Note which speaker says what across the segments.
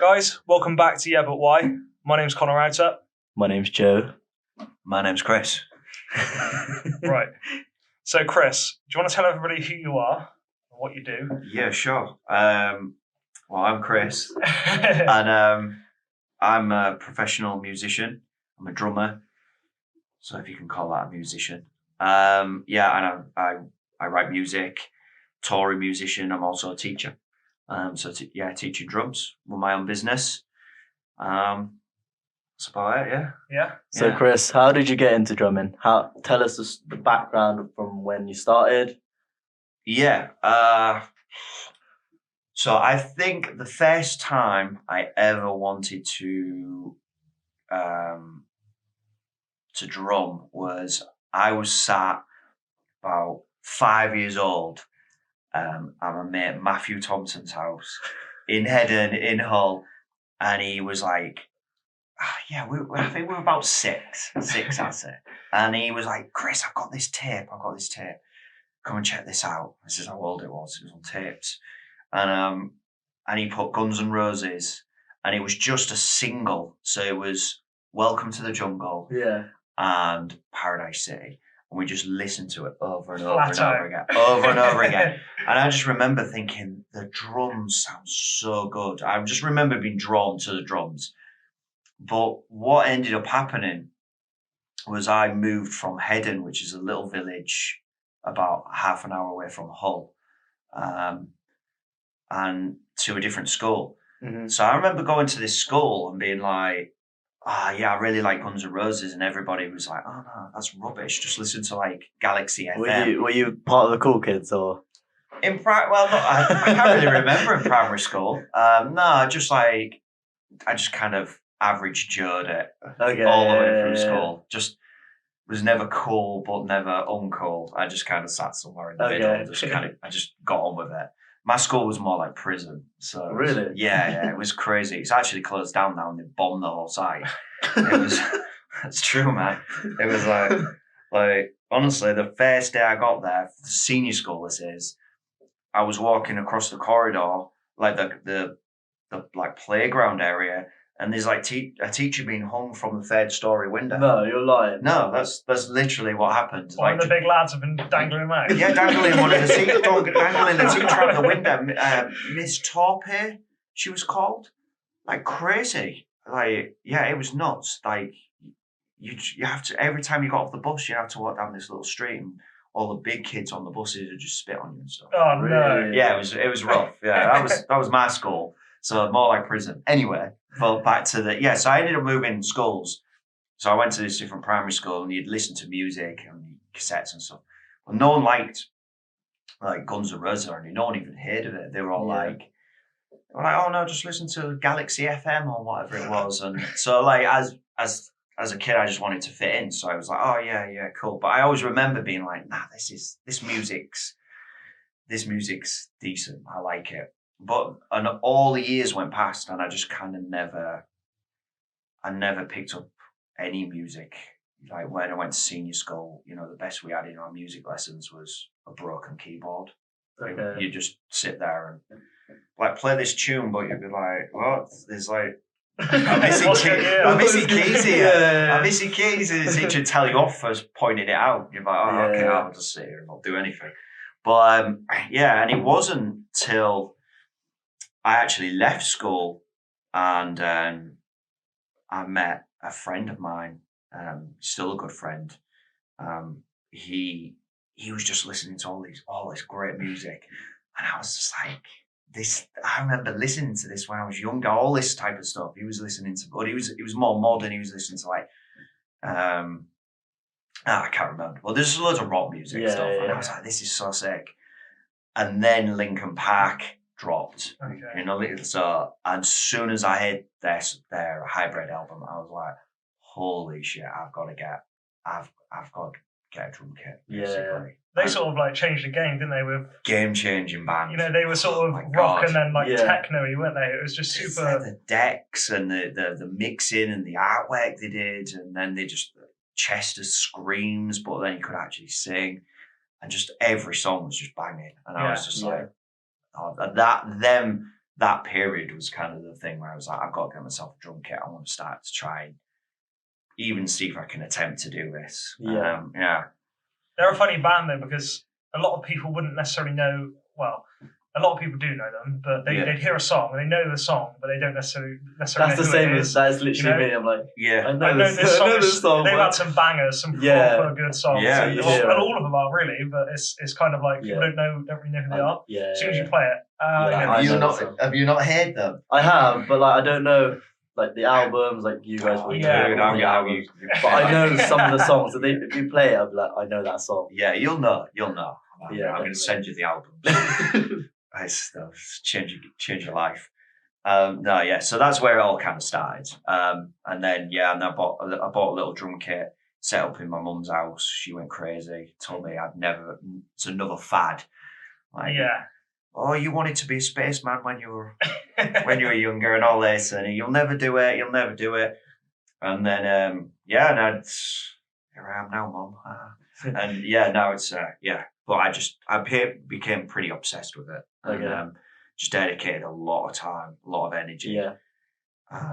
Speaker 1: Guys, welcome back to Yeah But Why. My name's Connor Outer.
Speaker 2: My name's Joe.
Speaker 3: My name's Chris.
Speaker 1: Right. So, Chris, do you want to tell everybody who you are and what you do?
Speaker 3: Yeah, sure. Well, I'm Chris, and I'm a professional musician. I'm a drummer, so if you can call that a musician. And I write music, touring musician. I'm also a teacher. Teaching drums, run my own business. That's about it. Yeah.
Speaker 1: Yeah.
Speaker 2: So,
Speaker 3: Yeah.
Speaker 2: Chris, how did you get into drumming? Tell us the background from when you started.
Speaker 3: Yeah. So I think the first time I ever wanted to drum was I was sat about 5 years old at my mate Matthew Thompson's house in Headon in Hull, and he was like, I think we were about six, I'd say. And he was like, Chris, I've got this tape. Come and check this out. This is how old it was. It was on tapes. And he put Guns N' Roses, and it was just a single. So it was Welcome to the Jungle and Paradise City. And we just listened to it over and over and over again. And I just remember thinking, the drums sound so good. I just remember being drawn to the drums. But what ended up happening was I moved from Headon, which is a little village about half an hour away from Hull, and to a different school.
Speaker 2: Mm-hmm.
Speaker 3: So I remember going to this school and being like, I really like Guns N' Roses, and everybody was like, oh no, that's rubbish. Just listen to like Galaxy FM.
Speaker 2: Were you part of the cool kids or?
Speaker 3: I can't really remember in primary school. I just kind of average Joe'd it all the way through school. Just was never cool, but never uncool. I just kind of sat somewhere in the middle. I just got on with it. My school was more like prison. So
Speaker 2: really?
Speaker 3: It was crazy. It's actually closed down now, and they bombed the whole site. It's true, man. It was like honestly, the first day I got there, the senior school this is, I was walking across the corridor, like the like playground area, and there's like a teacher being hung from the third story window.
Speaker 2: No, you're lying.
Speaker 3: No, that's literally what happened.
Speaker 1: One of the big lads have been dangling him out.
Speaker 3: Yeah, dangling one of the teacher out the window. Miss Torpey, she was called. Like crazy. Like, yeah, it was nuts. Like you have to, every time you got off the bus, you have to walk down this little street, and all the big kids on the buses would just spit on you and stuff.
Speaker 1: Oh no.
Speaker 3: Yeah, it was rough. Yeah, that was my school. So more like prison. Anyway, but back to so I ended up moving schools. So I went to this different primary school, and you'd listen to music and cassettes and stuff. But no one liked like Guns N' Roses or anything. No one even heard of it. They were all like, oh no, just listen to Galaxy FM or whatever it was. And so like as a kid, I just wanted to fit in. So I was like, oh yeah, cool. But I always remember being like, nah, this music's decent. I like it. And all the years went past, and I just kind of never picked up any music. Like when I went to senior school, the best we had in our music lessons was a broken keyboard.
Speaker 2: Okay.
Speaker 3: You just sit there and like play this tune, but you'd be like, what? There's like I'm missing keys here. I'm missing keys, and the teacher would tell you off for pointing it out. You're like, okay, I'll just sit here and not do anything. But and it wasn't till I actually left school, and I met a friend of mine, still a good friend. He was just listening to all this great music, and I was just like, this. I remember listening to this when I was younger. All this type of stuff he was listening to, but he was more modern. He was listening to like, I can't remember. Well, there's loads of rock music stuff, and I was like, this is so sick. And then Linkin Park dropped.
Speaker 1: Okay.
Speaker 3: So as soon as I heard their Hybrid album, I was like, holy shit, I've got to get a drum kit. Basically.
Speaker 1: They sort of like changed the game, didn't they? With
Speaker 3: game-changing band.
Speaker 1: They were sort of rock and then like techno-y, weren't they? It was just super.
Speaker 3: The decks and the mixing and the artwork they did, and then they just Chester screams, but then you could actually sing, and just every song was just banging, and I was just like, them that period was kind of the thing where I was like, I've got to get myself a drum kit. I want to start to try and even see if I can attempt to do this.
Speaker 2: Yeah.
Speaker 1: They're a funny band though, because a lot of people wouldn't necessarily know. Well, a lot of people do know them, but they'd hear a song and they know the song, but they don't necessarily
Speaker 2: That's
Speaker 1: know
Speaker 2: the
Speaker 1: who
Speaker 2: same
Speaker 1: it
Speaker 2: as
Speaker 1: is.
Speaker 2: that is literally me. I'm like,
Speaker 3: Yeah.
Speaker 2: I know this song.
Speaker 1: They've
Speaker 2: but-
Speaker 1: had some bangers, some
Speaker 2: Yeah.
Speaker 1: proper good songs.
Speaker 3: Yeah,
Speaker 1: and,
Speaker 2: you
Speaker 1: well,
Speaker 2: hear
Speaker 1: and
Speaker 2: it.
Speaker 1: all of them are really, but it's kind of like people
Speaker 2: Yeah.
Speaker 1: don't really know who they are.
Speaker 2: Yeah.
Speaker 1: As soon as you play it,
Speaker 2: I know the song.
Speaker 3: Have you not heard them?
Speaker 2: I have, but like I don't know like the albums, like you guys would
Speaker 1: yeah.
Speaker 2: know
Speaker 3: Dude,
Speaker 2: all
Speaker 3: I'm
Speaker 2: the
Speaker 3: gonna
Speaker 2: albums. But I know some of the songs. So if you play it, I'll be like, I know that song.
Speaker 3: Yeah, you'll know.
Speaker 2: Yeah,
Speaker 3: I'm going
Speaker 2: definitely.
Speaker 3: to send you the albums. It's change your life. So that's where it all kind of started. And then and I bought a little drum kit, set up in my mum's house. She went crazy, told me it's another fad. Like, oh, you wanted to be a spaceman when you were younger and all this, and you'll never do it. And then and here I am now, Mum. And now it's But I became pretty obsessed with it.
Speaker 2: Okay.
Speaker 3: And, just dedicated a lot of time, a lot of energy.
Speaker 2: Yeah.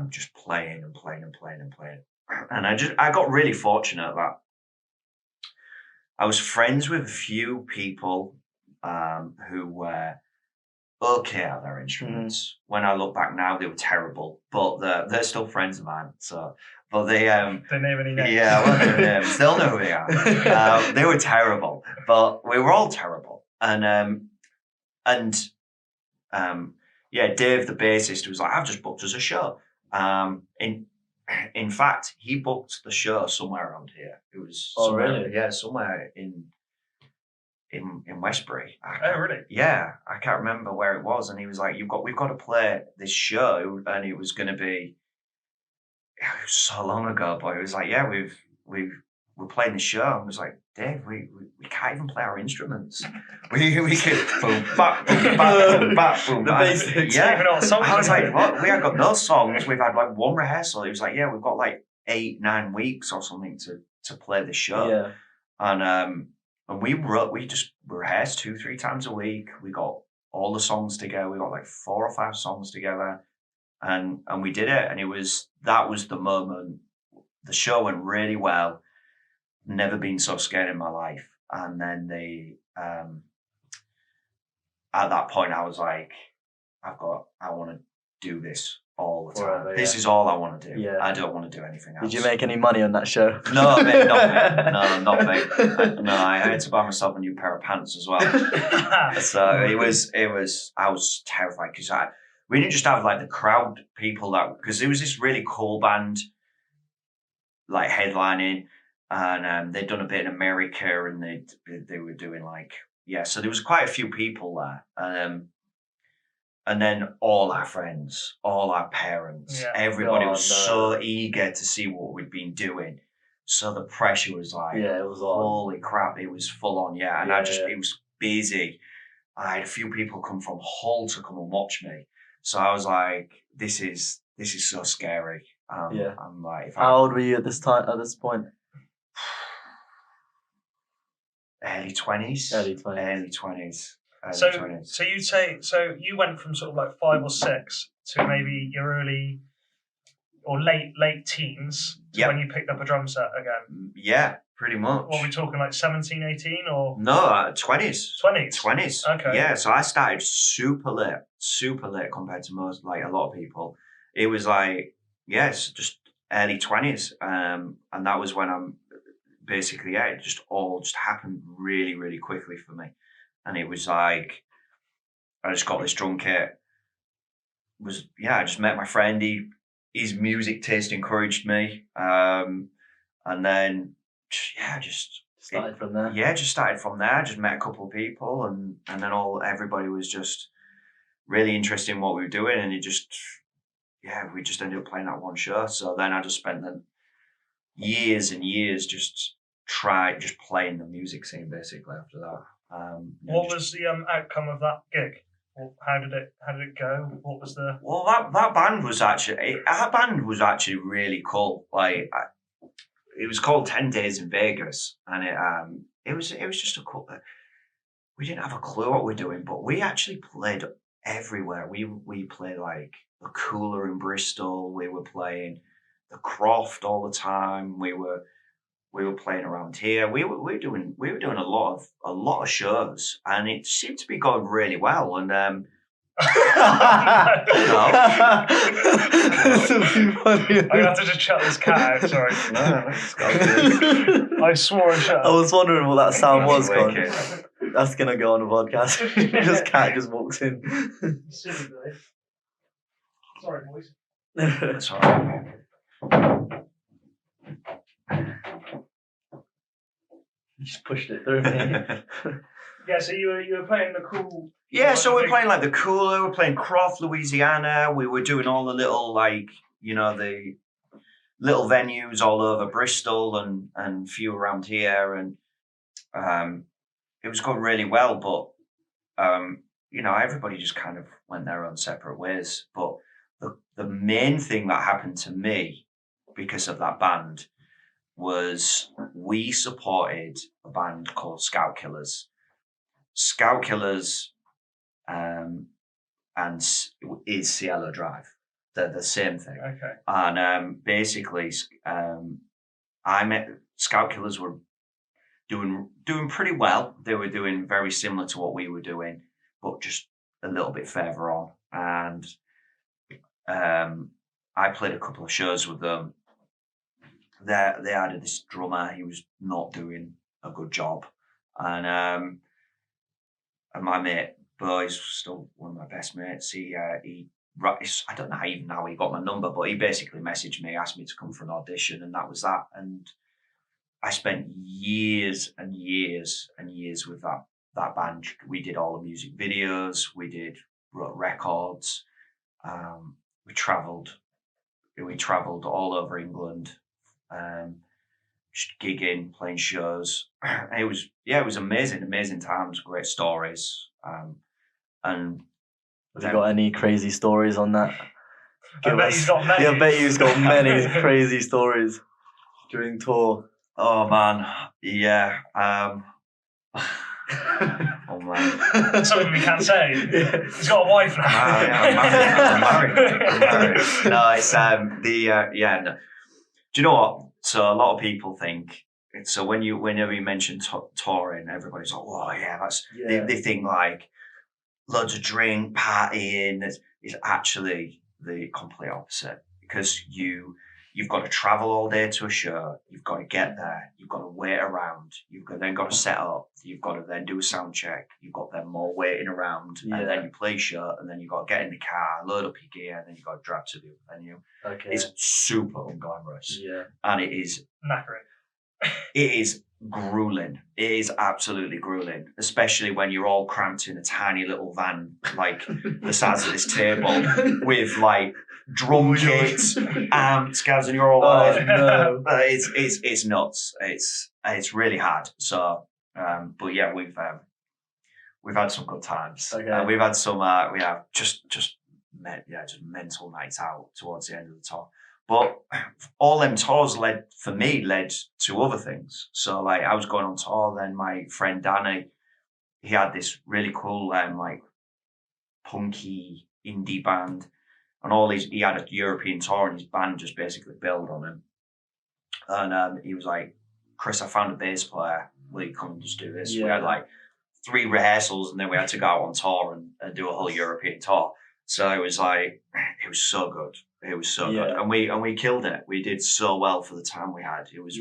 Speaker 3: Just playing and playing and playing and playing. And I got really fortunate that I was friends with a few people who were okay at their instruments. When I look back now, they were terrible, but they're still friends of mine. So, but they
Speaker 1: Don't name any names.
Speaker 3: yeah, well, their names. They'll know who they are. They were terrible, but we were all terrible. Dave, the bassist, was like, I've just booked us a show. In fact, he booked the show somewhere around here. It was
Speaker 2: really?
Speaker 3: Yeah, somewhere in Westbury.
Speaker 1: Oh, really?
Speaker 3: Yeah, I can't remember where it was, and he was like, we've got to play this show, and it was going to be. It was so long ago, but it was like, we're playing the show. And I was like, Dave, we can't even play our instruments. We could boom, bap, boom, bap, boom, bap, boom,
Speaker 2: The
Speaker 3: bap.
Speaker 2: basics.
Speaker 3: Yeah.
Speaker 1: Even all the songs
Speaker 3: I was
Speaker 1: we
Speaker 3: like,
Speaker 1: know.
Speaker 3: what? We had got no songs. We've had like one rehearsal. He was like, we've got like 8-9 weeks or something to play the show.
Speaker 2: Yeah.
Speaker 3: And we just rehearsed 2-3 times a week. We got all the songs together. We got like 4 or 5 songs together, and we did it. And that was the moment. The show went really well. Never been so scared in my life. And then at that point, I was like, I want to do this all the time.
Speaker 2: Forever,
Speaker 3: This is all I want to do.
Speaker 2: Yeah.
Speaker 3: I don't want to do anything else.
Speaker 2: Did you make any money on that show?
Speaker 3: No, I made nothing. No, nothing. No, I had to buy myself a new pair of pants as well. So it was. I was terrified because we didn't just have like the crowd people because there was this really cool band like headlining, and they'd done a bit in America, and they were doing like so there was quite a few people there, and then all our friends, all our parents, everybody was so eager to see what we'd been doing. So the pressure was like,
Speaker 2: it was on.
Speaker 3: Holy crap, it was full on, and it was busy. I had a few people come from Hull to come and watch me. So I was like, this is so scary. I'm like,
Speaker 2: how old were you at this point?
Speaker 3: Early 20s.
Speaker 2: Early 20s.
Speaker 3: Early 20s.
Speaker 1: So you went from sort of like 5 or 6 to maybe your early or late teens to when you picked up a drum set again.
Speaker 3: Yeah, pretty much.
Speaker 1: What are we talking, like 17, 18 or?
Speaker 3: No, 20s.
Speaker 1: 20s. Okay.
Speaker 3: Yeah, so I started super late compared to most, like a lot of people. It was like, just early 20s. And that was when I'm basically, it just all happened really, really quickly for me. And it was like, I just got this drum kit. I just met my friend. His music taste encouraged me. And then, just
Speaker 2: started from there.
Speaker 3: Yeah, just started from there. Just met a couple of people, and then everybody was just really interested in what we were doing, and we just ended up playing that one show. So then I just spent the years and years just playing the music scene basically after that.
Speaker 1: What was the outcome of that gig? How did it go? What was the?
Speaker 3: Well, that band was actually really cool. Like, it was called 10 Days in Vegas, and it was just a cool. We didn't have a clue what we were doing, but we actually played everywhere. We played like the Cooler in Bristol. We were playing the Croft all the time. We were playing around here. We were doing a lot of shows, and it seemed to be going really well. And
Speaker 1: I'm gonna have to just shut this cat out. Sorry. I swore and shut.
Speaker 2: I was wondering what that sound was, Con.
Speaker 3: wicked.
Speaker 2: That's gonna go on the podcast. Just cat just walks in.
Speaker 1: Silly boy. Sorry, boys.
Speaker 3: That's all right.
Speaker 2: You just pushed it through me.
Speaker 1: Yeah, so you were playing the cool.
Speaker 3: Yeah, so we're playing like the Cooler, we're playing Croft, Louisiana. We were doing all the little the little venues all over Bristol and few around here, and it was going really well. But everybody just kind of went their own separate ways. But the main thing that happened to me because of that band was we supported a band called Scout Killers. Scout Killers and is Cielo Drive. They're the same thing.
Speaker 1: Okay.
Speaker 3: And basically, I met Scout Killers were doing pretty well. They were doing very similar to what we were doing, but just a little bit further on. And I played a couple of shows with them. They had this drummer. He was not doing a good job, and my mate, Bo, he's still one of my best mates. I don't know even how he got my number, but he basically messaged me, asked me to come for an audition, and that was that. And I spent years and years and years with that band. We did all the music videos. We wrote records. We travelled all over England, just gigging, playing shows. It was amazing times, great stories. And
Speaker 2: have you got any crazy stories on that?
Speaker 1: I bet he's got many.
Speaker 2: Yeah, I bet he's got many crazy stories during tour.
Speaker 3: Oh man, yeah. Oh man,
Speaker 1: something we can't say. Yeah. He's got a wife now.
Speaker 3: I'm married. No, it's no. Do you know what? So a lot of people think. So whenever you mention touring, everybody's like, "Oh yeah, that's." Yeah. They think like loads of drink, partying. Is actually the complete opposite, because you've got to travel all day to a show. You've got to get there. You've got to wait around. You've then got to set up. You've got to then do a sound check. You've got then more waiting around, and then you play a show, and then you've got to get in the car, load up your gear, and then you've got to drive to the venue. Okay. It's super unglamorous. Yeah. And it is
Speaker 1: knackering.
Speaker 3: It is grueling. It is absolutely grueling, especially when you're all cramped in a tiny little van, like the size of this table, with like drum kits, amps, and you're all like, no. It's nuts. It's really hard. So, but yeah, we've had some good times. Okay. We've had some. We have just mental nights out towards the end of the tour. But all them tours led to other things. So like I was going on tour, then my friend Danny, he had this really cool like punky indie band, and he had a European tour, and his band just basically built on him. And he was like, "Chris, I found a bass player. Will you come and just do this?" Yeah. We had like 3 rehearsals, and then we had to go out on tour and do a whole European tour. So it was like, it was so good. It was so good, and we killed it. We did so well for the time we had. It was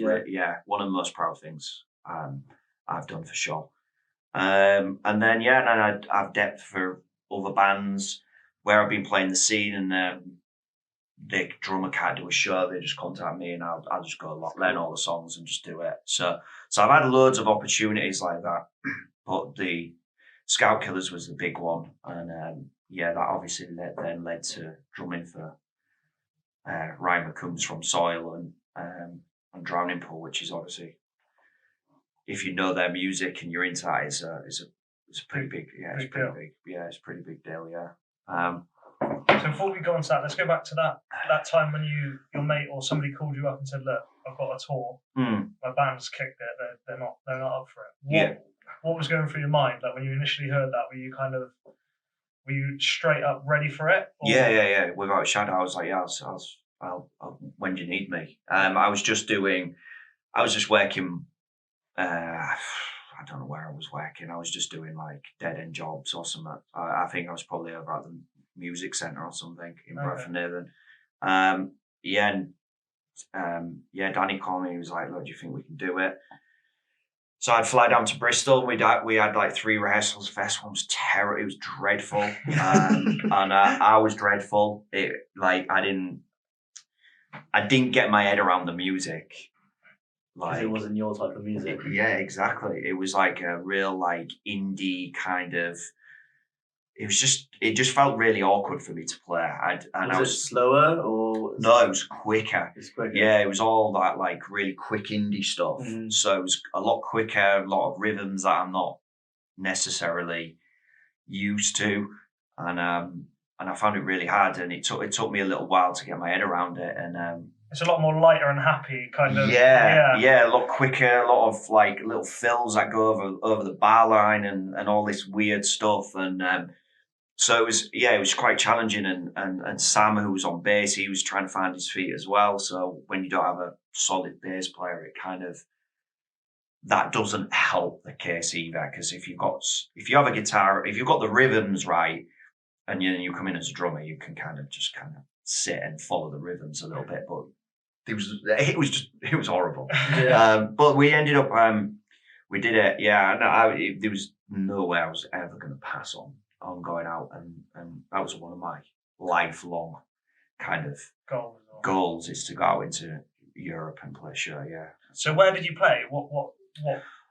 Speaker 3: one of the most proud things I've done for sure. And then I've depth for other bands where I've been playing the scene, and the drummer can't do a show. They just contact me, and I'll just go learn all the songs and just do it. So I've had loads of opportunities like that, but the Scout Killers was the big one, and that obviously led to drumming for Ryan McCombs from Soil and Drowning Pool, which is obviously, if you know their music and you're into that, it's a pretty big, it's a pretty big deal, yeah.
Speaker 1: So before we go on to that, let's go back to that time when your mate or somebody called you up and said, "Look, I've got a tour. My band's kicked it. They're not up for it." What was going through your mind? Like when you initially heard that, were were you straight up ready for it? Or?
Speaker 3: Yeah. Without a shadow, I was like, yeah, I'll when do you need me? I was just working. I don't know where I was working. I was just doing like dead end jobs or something. I think I was probably over at the music centre or something in Bradford Avon. Danny called me. He was like, "Look, do you think we can do it?" So I'd fly down to Bristol. We had like 3 rehearsals. The first one was terrible. It was dreadful, and I was dreadful. I didn't get my head around the music.
Speaker 2: Because it wasn't your type of music.
Speaker 3: Yeah, exactly. It was like a real like indie kind of. It just felt really awkward for me to play.
Speaker 2: Was it slower or?
Speaker 3: No, it was quicker.
Speaker 2: It's quicker.
Speaker 3: Yeah, it was all that like really quick indie stuff. Mm-hmm. So it was a lot quicker, a lot of rhythms that I'm not necessarily used to, and I found it really hard. And it took me a little while to get my head around it. And
Speaker 1: it's a lot more lighter and happy, kind of.
Speaker 3: Yeah, a lot quicker. A lot of like little fills that go over the bar line and all this weird stuff. And so it was quite challenging. And Sam, who was on bass, he was trying to find his feet as well. So when you don't have a solid bass player, it kind of that doesn't help the case either. Because if you have a guitar, if you've got the rhythms right, and you come in as a drummer, you can kind of sit and follow the rhythms a little bit, but it was horrible. Yeah. But we ended up we did it. Yeah, no, there was no way I was ever going to pass on going out, and that was one of my lifelong kind of goals is to go out into Europe and play a show. Yeah.
Speaker 1: So where did you play? What?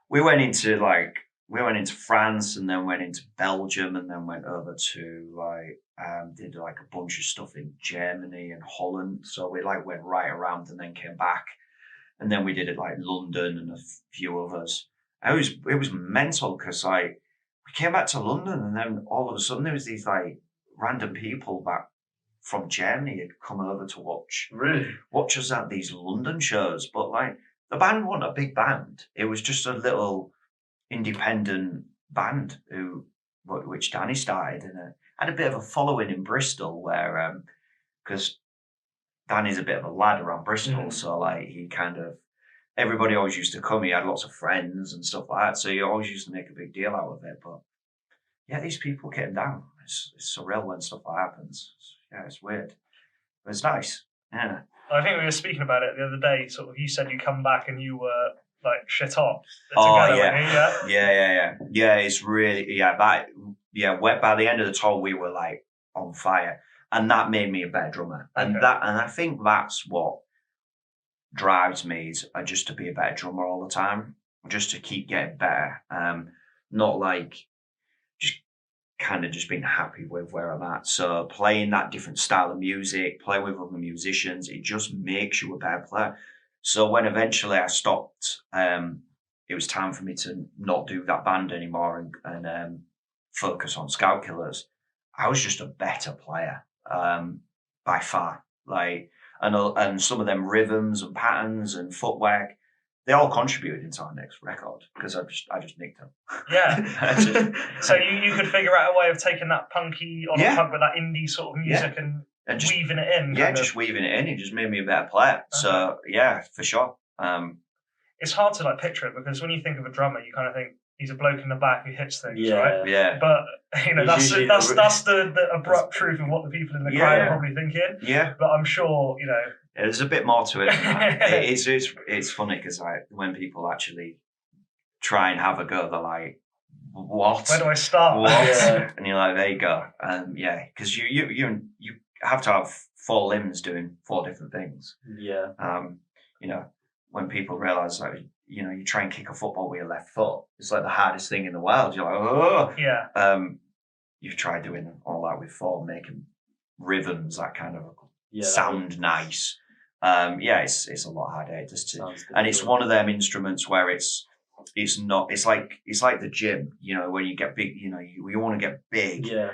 Speaker 3: We went into France, and then went into Belgium, and then went over to did like a bunch of stuff in Germany and Holland. So we like went right around and then came back, and then we did it like London and a few others. It was mental because like we came back to London, and then all of a sudden there was these like random people that from Germany had come over to watch us at these London shows. But like the band wasn't a big band; it was just a little independent band which Danny started, and had a bit of a following in Bristol where because Danny's a bit of a lad around Bristol, so like he kind of everybody always used to come. He had lots of friends and stuff like that, so he always used to make a big deal out of it. But yeah, these people came down. It's surreal when stuff like that happens. It's weird, but it's nice. Yeah.
Speaker 1: I think we were speaking about it the other day. Sort of, you said you come back and you were like shit hot.
Speaker 3: Yeah. It's really by the end of the tour we were like on fire, and that made me a better drummer. And I think that's what drives me is just to be a better drummer all the time, just to keep getting better. Not like just being happy with where I'm at. So playing that different style of music, playing with other musicians, it just makes you a better player. So when eventually I stopped, it was time for me to not do that band anymore and focus on Scout Killers. I was just a better player by far. Like and some of them rhythms and patterns and footwork, they all contributed into our next record because I just nicked them.
Speaker 1: Yeah. So you could figure out a way of taking that punky on a punk with that indie sort of music and just weaving it in.
Speaker 3: Yeah, just weaving it in. It just made me a better player. So yeah, for sure.
Speaker 1: It's hard to like picture it because when you think of a drummer, you kind of think he's a bloke in the back who hits things, right?
Speaker 3: Yeah.
Speaker 1: But that's the abrupt truth of what the people in the crowd are probably thinking.
Speaker 3: Yeah.
Speaker 1: But I'm sure
Speaker 3: there's a bit more to it than that. It's funny because like when people actually try and have a go, they're like, "What?
Speaker 1: Where do I start?"
Speaker 3: What? Yeah. And you're like, "There you go." And because you have to have 4 limbs doing 4 different things.
Speaker 2: Yeah.
Speaker 3: When people realise that you try and kick a football with your left foot, it's like the hardest thing in the world. You're like, oh.
Speaker 1: Yeah.
Speaker 3: You've tried doing all that with 4, making rhythms that kind of sound nice. It's a lot harder. And it's one of them instruments where it's like the gym. When you get big, you want to get big.
Speaker 2: Yeah.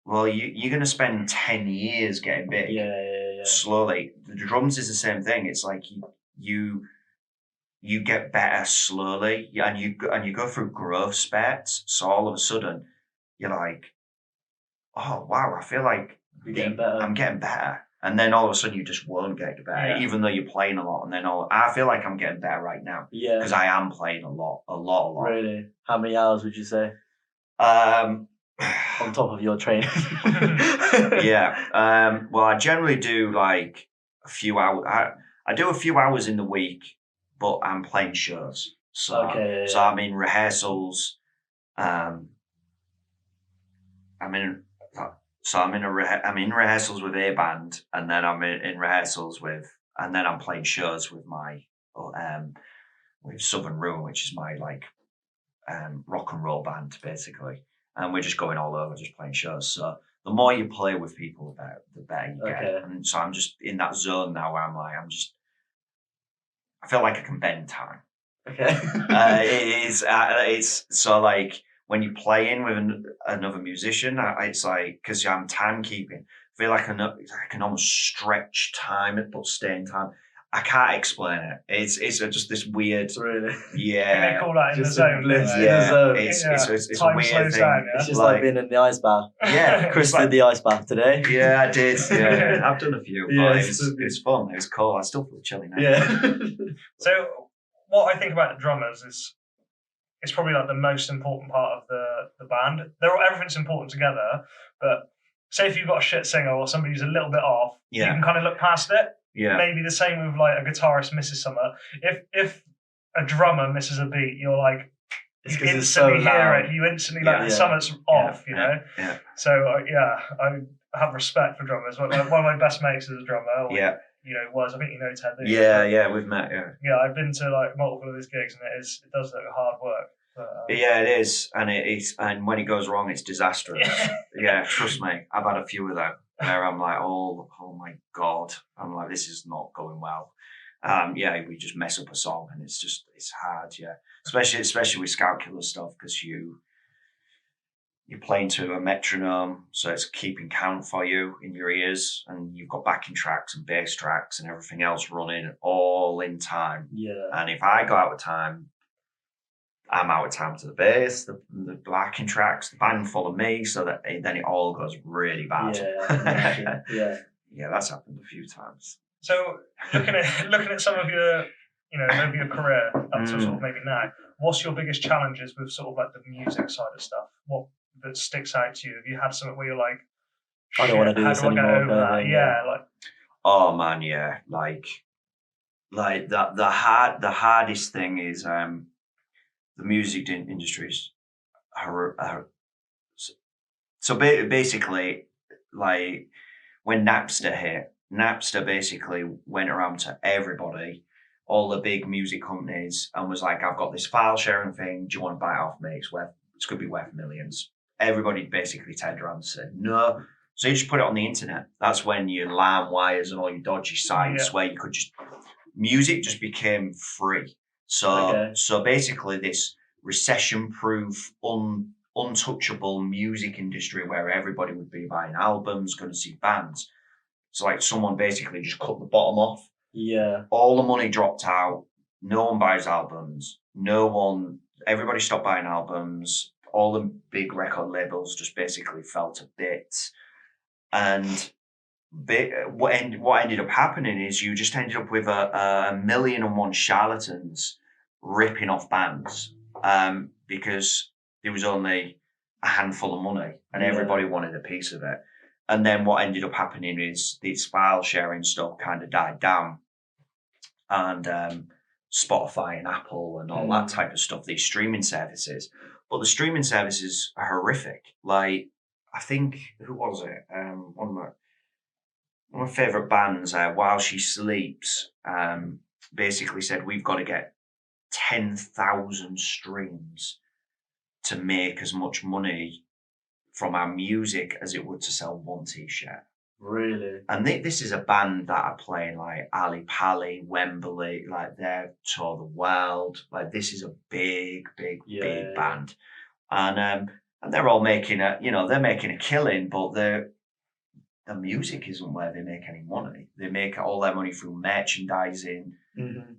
Speaker 3: Well, you're going to spend 10 years getting big.
Speaker 2: Yeah.
Speaker 3: Slowly. The drums is the same thing. It's like you get better slowly, and you go through growth spurts. So all of a sudden, you're like, oh wow, I feel like
Speaker 2: You're getting better.
Speaker 3: I'm getting better. And then all of a sudden you just won't get better, even though you're playing a lot. And then I feel like I'm getting better right now.
Speaker 2: Yeah.
Speaker 3: Because I am playing a lot.
Speaker 2: Really? How many hours would you say?
Speaker 3: On
Speaker 2: top of your training.
Speaker 3: Yeah. Well, I generally do like a few hours. I do a few hours in the week, but I'm playing shows. So, so I'm in rehearsals. I'm in rehearsals with a band, and then I'm in rehearsals and then I'm playing shows with my with Southern Ruin, which is my like rock and roll band basically, and we're just going all over, just playing shows. So the more you play with people, the better you get. And so I'm just in that zone now where I feel like I can bend time.
Speaker 2: Okay.
Speaker 3: It's so like when you're playing with another musician, it's like, because I'm timekeeping, I feel like I can almost stretch time but stay in time. I can't explain it. It's just this weird.
Speaker 2: Really?
Speaker 1: Yeah. They call that in the zone.
Speaker 3: Yeah. It's a weird thing.
Speaker 1: Down,
Speaker 2: it's just like being in the ice bath.
Speaker 3: Yeah.
Speaker 2: Chris did the ice bath today.
Speaker 3: Yeah, I did. Yeah, I've done a few. But it was fun. It was cool. I still feel chilly now.
Speaker 2: Yeah.
Speaker 1: So what I think about the drummers is it's probably like the most important part of the band. Everything's important together, but say if you've got a shit singer or somebody who's a little bit off, you can kind of look past it.
Speaker 3: Yeah.
Speaker 1: Maybe the same with like a guitarist misses something. If a drummer misses a beat, you're like, you instantly hear it. You instantly something's off, you know.
Speaker 3: Yeah.
Speaker 1: So I have respect for drummers. One of my best mates is a drummer. You know, I think you know Ted.
Speaker 3: Yeah, we've met.
Speaker 1: Yeah, I've been to like multiple of his gigs, and it does look hard work. But,
Speaker 3: yeah, it is, and when it goes wrong, it's disastrous. Yeah, trust me, I've had a few of them where I'm like, oh my god, I'm like, this is not going well. We just mess up a song, and it's hard. Yeah, especially with Scout Killer stuff, because you're playing to a metronome, so it's keeping count for you in your ears, and you've got backing tracks and bass tracks and everything else running all in time.
Speaker 2: Yeah,
Speaker 3: and if I go out of time, I'm out of time to the bass, the backing tracks, the band follow me, so that then it all goes really bad. Yeah, that's happened a few times.
Speaker 1: So looking at some of your, maybe your career up to sort of maybe now, what's your biggest challenges with sort of like the music side of stuff? What that sticks out to you? Have you had something where you're like,
Speaker 2: I don't want to do this anymore?
Speaker 3: Oh man, yeah, like that. The hardest thing is the music industry is so basically, like when Napster hit, Napster basically went around to everybody, all the big music companies, and was like, I've got this file sharing thing, do you want to buy it off me? It's going to be worth millions. Everybody basically turned around and said no. So you just put it on the internet. That's when your LAN wires and all your dodgy sites where you could music just became free. So basically this recession-proof, untouchable music industry where everybody would be buying albums, going to see bands. So like someone basically just cut the bottom off.
Speaker 2: Yeah.
Speaker 3: All the money dropped out. No one buys albums. Everybody stopped buying albums. All the big record labels just basically fell to bits. And what ended up happening is you just ended up with a million and one charlatans ripping off bands because there was only a handful of money and everybody wanted a piece of it. And then what ended up happening is this file sharing stuff kind of died down, and Spotify and Apple and all that type of stuff, these streaming services. But the streaming services are horrific. Like, I think, who was it? One of my favourite bands, While She Sleeps, basically said, we've got to get 10,000 streams to make as much money from our music as it would to sell one t-shirt.
Speaker 2: Really?
Speaker 3: And this is a band that are playing like Ali Pali, Wembley, like they're tour the world. Like this is a big band. And they're all making they're making a killing, but the music isn't where they make any money. They make all their money through merchandising. Mm-hmm.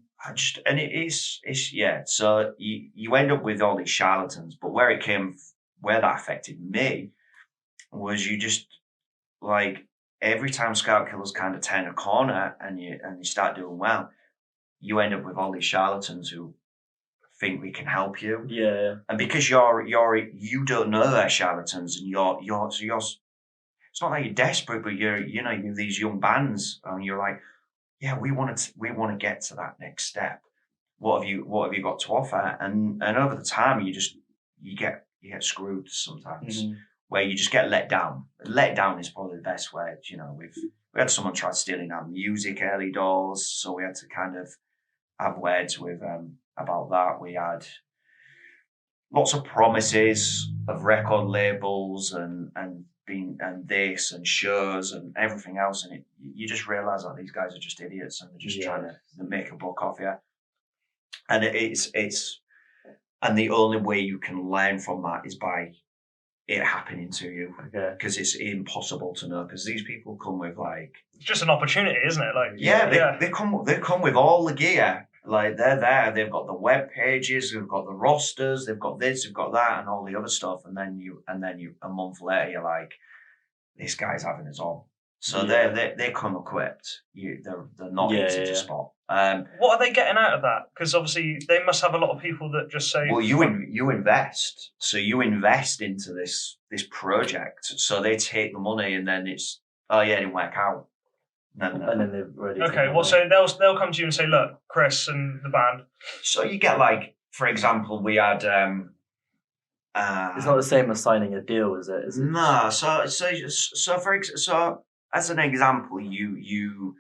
Speaker 3: So you end up with all these charlatans, but where that affected me was you just like every time Scout Killers kind of turn a corner and you start doing well, you end up with all these charlatans who think we can help you.
Speaker 2: Yeah.
Speaker 3: And because you don't know they're charlatans, and you're it's not like you're desperate, but you're these young bands, and you're like, yeah, we want to get to that next step. What have you got to offer? And over the time, you get screwed sometimes, where you just get let down. Let down is probably the best word. We had someone try stealing our music early doors, so we had to kind of have words with about that. We had lots of promises of record labels and this and shows and everything else, and you just realise that these guys are just idiots and they're just trying to make a buck off you. And it's and the only way you can learn from that is by it happening to you, because it's impossible to know, because these people come with
Speaker 1: it's just an opportunity, isn't it?
Speaker 3: They come with all the gear. Like they're there, they've got the web pages, they've got the rosters, they've got this, they've got that, and all the other stuff. And then you a month later, you're like, this guy's having us on. So they come equipped. They're not easy to spot.
Speaker 1: What are they getting out of that? Because obviously they must have a lot of people that just say,
Speaker 3: well, you invest. So you invest into this project. So they take the money, and then it's it didn't work out.
Speaker 2: And then they've already.
Speaker 1: Okay, well, so they'll come to you and say, look, Chris and the band.
Speaker 3: So you get for example, we had.
Speaker 2: It's not the same as signing a deal, is it?
Speaker 3: No. So as an example, you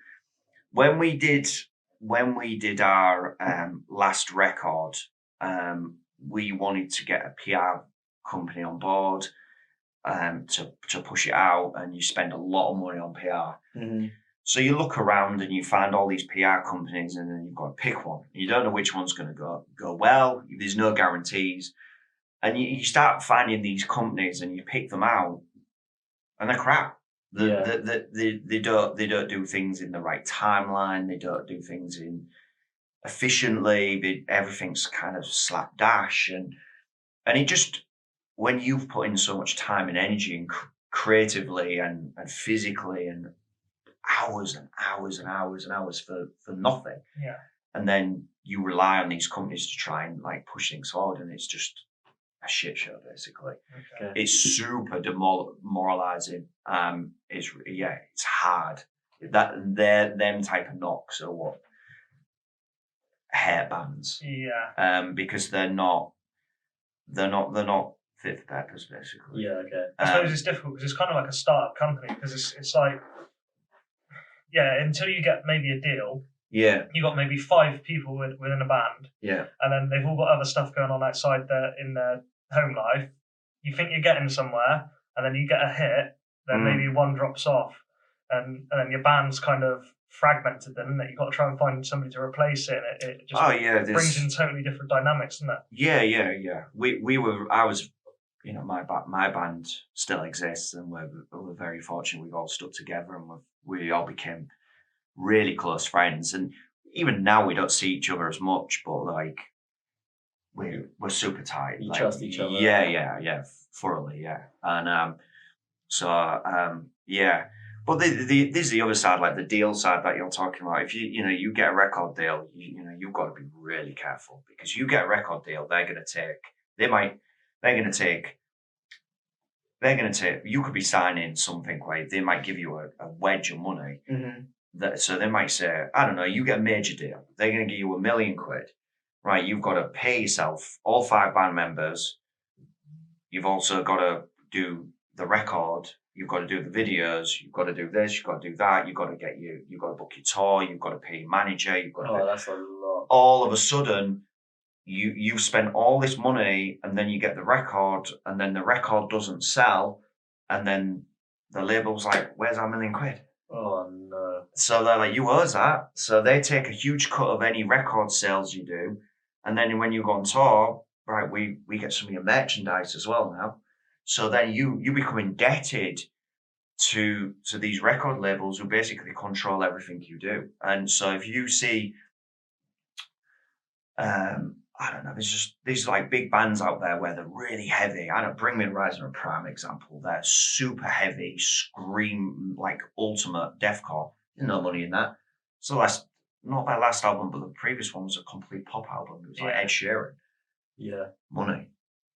Speaker 3: when we did our last record, we wanted to get a PR company on board to push it out, and you spend a lot of money on PR.
Speaker 2: Mm-hmm.
Speaker 3: So you look around and you find all these PR companies, and then you've got to pick one. You don't know which one's going to go well. There's no guarantees. And you start finding these companies and you pick them out, and they're crap. They don't do things in the right timeline. They don't do things efficiently. Everything's kind of slapdash, and it just, when you've put in so much time and energy and creatively and physically and hours and hours and hours and hours for nothing.
Speaker 1: Yeah.
Speaker 3: And then you rely on these companies to try and push things forward, and it's just a shit show basically.
Speaker 1: Okay.
Speaker 3: It's super demoralizing. It's hard. Them type of knocks are what hair bands.
Speaker 1: Yeah.
Speaker 3: Because they're not fit for purpose basically.
Speaker 2: Yeah. Okay.
Speaker 1: I suppose it's difficult because it's kind of like a startup company, because it's like, until you get maybe a deal.
Speaker 3: Yeah.
Speaker 1: You got maybe 5 people within a band.
Speaker 3: Yeah.
Speaker 1: And then they've all got other stuff going on outside in their home life. You think you're getting somewhere, and then you get a hit, then maybe one drops off, and then your band's kind of fragmented then, isn't it? You've got to try and find somebody to replace it, and it just brings in totally different dynamics, doesn't it?
Speaker 3: Yeah. I was, my band still exists, and we're very fortunate. We've all stuck together, and we all became really close friends. And even now we don't see each other as much, but we're super tight.
Speaker 2: You trust each other.
Speaker 3: Yeah, thoroughly, yeah. And but this is the other side, like the deal side that you're talking about. If you get a record deal, you've got to be really careful, because you get a record deal, they're going to take. You could be signing something where they might give you a wedge of money.
Speaker 2: Mm-hmm.
Speaker 3: So they might say, I don't know, you get a major deal. They're going to give you £1 million. Right, you've got to pay yourself, all 5 band members. You've also got to do the record. You've got to do the videos. You've got to do this. You've got to do that. You've got to book your tour. You've got to pay your manager.
Speaker 2: That's a lot.
Speaker 3: All of a sudden, you've spent all this money, and then you get the record, and then the record doesn't sell, and then the label's like, "Where's our £1 million?"
Speaker 2: Oh no!
Speaker 3: So they're like, "You owe us that." So they take a huge cut of any record sales you do. And then when you go on tour, right, we get some of your merchandise as well now. So then you become indebted to these record labels who basically control everything you do. And so if you see I don't know. There's just these like big bands out there where they're really heavy. I don't Bring Me the Horizon are a prime example. They're super heavy, scream like ultimate deathcore. There's no money in that. So that's not their last album, but the previous one was a complete pop album. It was like Ed Sheeran.
Speaker 2: Yeah.
Speaker 3: Money.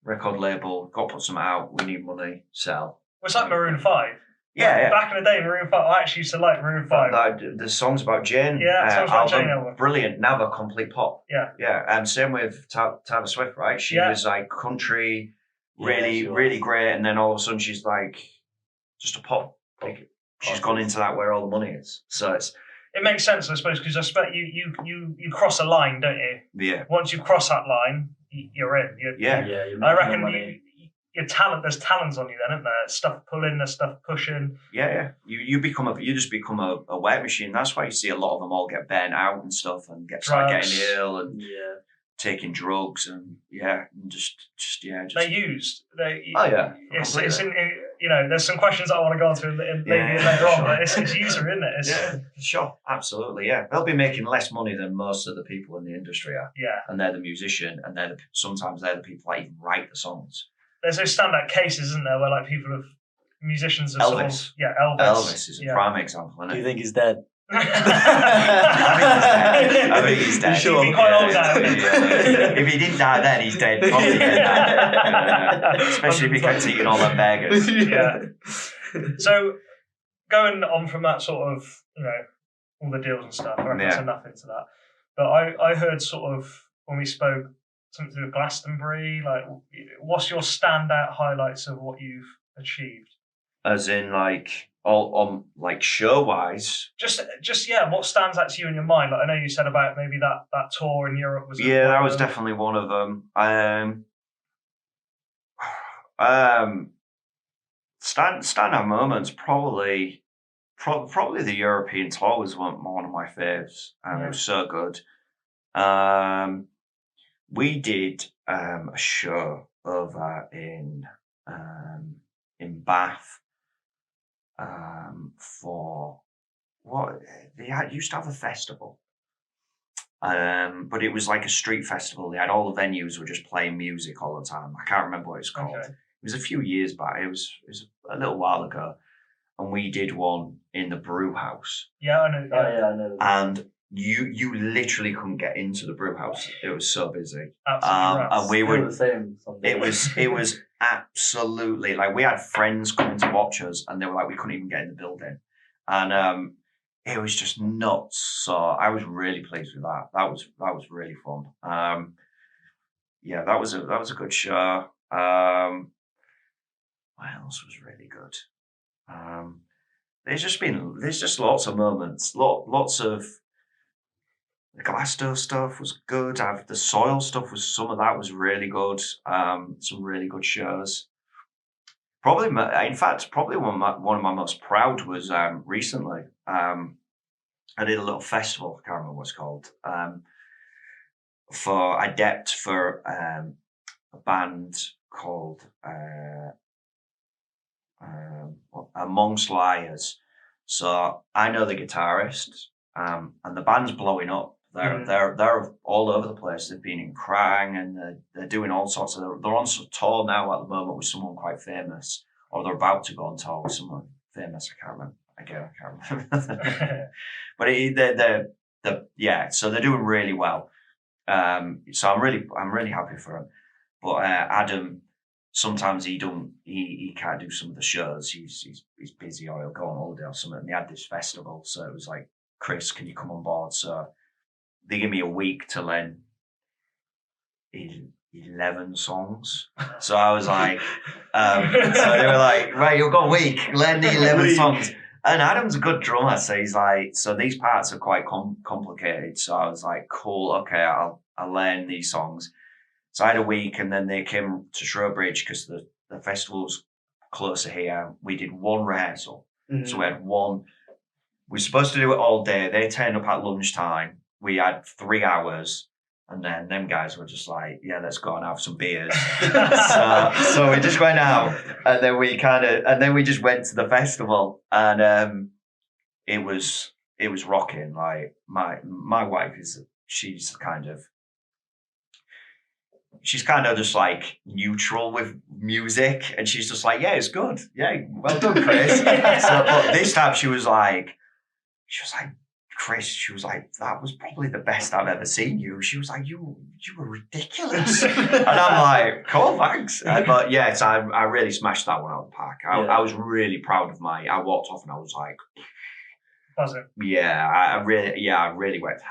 Speaker 3: Record label, got to put something out, we need money, sell.
Speaker 1: Well, it's like Maroon 5.
Speaker 3: Yeah.
Speaker 1: Back in the day, Maroon 5, I actually used to like Maroon 5.
Speaker 3: The songs about Jane,
Speaker 1: songs about Jane
Speaker 3: album, brilliant. Now they're complete pop.
Speaker 1: Yeah.
Speaker 3: Yeah, and same with Taylor Swift, right? She was like country, really great, and then all of a sudden she's like just a pop. Like, she's gone into that where all the money is. So
Speaker 1: it makes sense, I suppose, because I expect you cross a line, don't you?
Speaker 3: Yeah.
Speaker 1: Once you cross that line, you're in. I reckon your talent. There's talents on you then, isn't there? Stuff pulling, there's stuff pushing.
Speaker 3: Yeah. You just become a weight machine. That's why you see a lot of them all get burnt out and stuff, and start getting ill and taking drugs and just.
Speaker 1: They're used.
Speaker 3: It's
Speaker 1: in, there's some questions I want to go into later on, but it's user, isn't it?
Speaker 3: Sure, absolutely, yeah. They'll be making less money than most of the people in the industry are.
Speaker 1: Yeah.
Speaker 3: And they're the musician, and sometimes they're the people that even write the songs.
Speaker 1: There's those standout cases, isn't there, where like musicians have
Speaker 3: Elvis. Elvis is a prime example, isn't it?
Speaker 2: Do you think he's dead?
Speaker 3: I think he's dead.
Speaker 1: Sure. He'd be quite old now.
Speaker 3: If he didn't die then, he's dead. Probably dead now. Especially if he kept eating all them burgers.
Speaker 1: Yeah. So, going on from that sort of, all the deals and stuff, I reckon that's enough into that. But I heard sort of, when we spoke, something to do with Glastonbury, like, what's your standout highlights of what you've achieved?
Speaker 3: As in, like, all on like show wise,
Speaker 1: just what stands out to you in your mind? Like, I know you said about maybe that tour in Europe was
Speaker 3: that was definitely one of them. Standout moments probably the European tour was one of my faves, and it was so good. We did a show over in Bath. For what they used to have a festival, but it was like a street festival. They had all the venues were just playing music all the time. I can't remember what it's called. Okay. It was a few years back. It was a little while ago, and we did one in the brew house.
Speaker 1: Yeah, I know.
Speaker 2: I know.
Speaker 3: And you literally couldn't get into the brew house. It was so busy.
Speaker 1: Absolutely.
Speaker 3: And we were
Speaker 2: the same.
Speaker 3: It was absolutely like we had friends coming to watch us, and they were like we couldn't even get in the building, and it was just nuts. So I was really pleased with that. That was really fun. That was a good show. What else was really good? There's just lots of moments, lots of. The Glasgow stuff was good. The Soil stuff some of that was really good. Some really good shows. Probably one of my most proud was recently. I did a little festival. I can't remember what it's called. For Adept for a band called Amongst Liars. So I know the guitarist, and the band's blowing up. They're all over the place. They've been in Krang, and they're doing all sorts of. They're on some tour now at the moment with someone quite famous, or they're about to go on tour with someone famous. I can't remember. Again, I can't remember. But so they're doing really well. So I'm really happy for them. But Adam, sometimes he can't do some of the shows. He's busy, or he'll go on holiday or something. And they had this festival, so it was like, Chris, can you come on board? So they gave me a week to learn 11 songs. So I was like, so they were like, right, you've got a week, learn the 11 songs. And Adam's a good drummer, so he's like, so these parts are quite complicated. So I was like, cool, okay, I'll learn these songs. So I had a week, and then they came to Trowbridge because the festival's closer here. We did one rehearsal. Mm-hmm. So we had one. We were supposed to do it all day. They turned up at lunchtime. We had 3 hours, and then them guys were just like, yeah, let's go and have some beers. so we just went out, and then we just went to the festival, and it was rocking. Like my wife she's kind of, she's kind of just like neutral with music, and she's just like, yeah, it's good. Yeah, well done, Chris. But this time she was like, Chris, she was like, that was probably the best I've ever seen you. She was like, you were ridiculous. And I'm like, cool, thanks. But yes, I really smashed that one out of the park. I was really proud of I walked off and I was like,
Speaker 1: buzzing.
Speaker 3: yeah, I really worked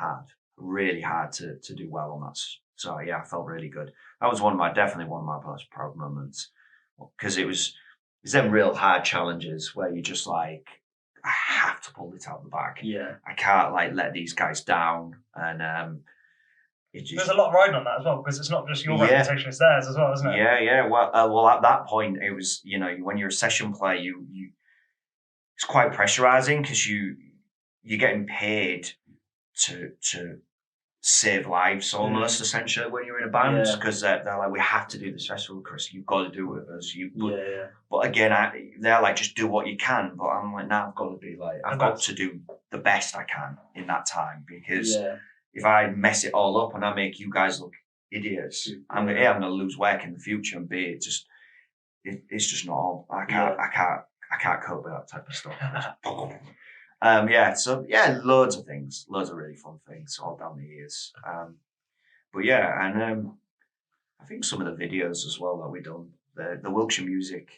Speaker 3: really hard to do well on that. So yeah, I felt really good. That was definitely one of my most proud moments, because it's them real hard challenges where you just like, I have to pull it out the bag.
Speaker 2: Yeah.
Speaker 3: I can't like let these guys down, and
Speaker 1: there's a lot riding on that as well, because it's not just your reputation; it's theirs as well, isn't it?
Speaker 3: Yeah. Well, at that point, it was, when you're a session player, you it's quite pressurizing, because you're getting paid to save lives almost, essentially, when you're in a band, because they're like, we have to do this festival, Chris, you've got to do it with us. But again, they're like, just do what you can, but I'm like, now I've got to be like, I've got to do the best I can in that time, because if I mess it all up and I make you guys look idiots, I'm going to lose work in the future, and B, it's just not on. I can't cope with that type of stuff. Loads of things, loads of really fun things all down the years. I think some of the videos as well that we done, the Wiltshire Music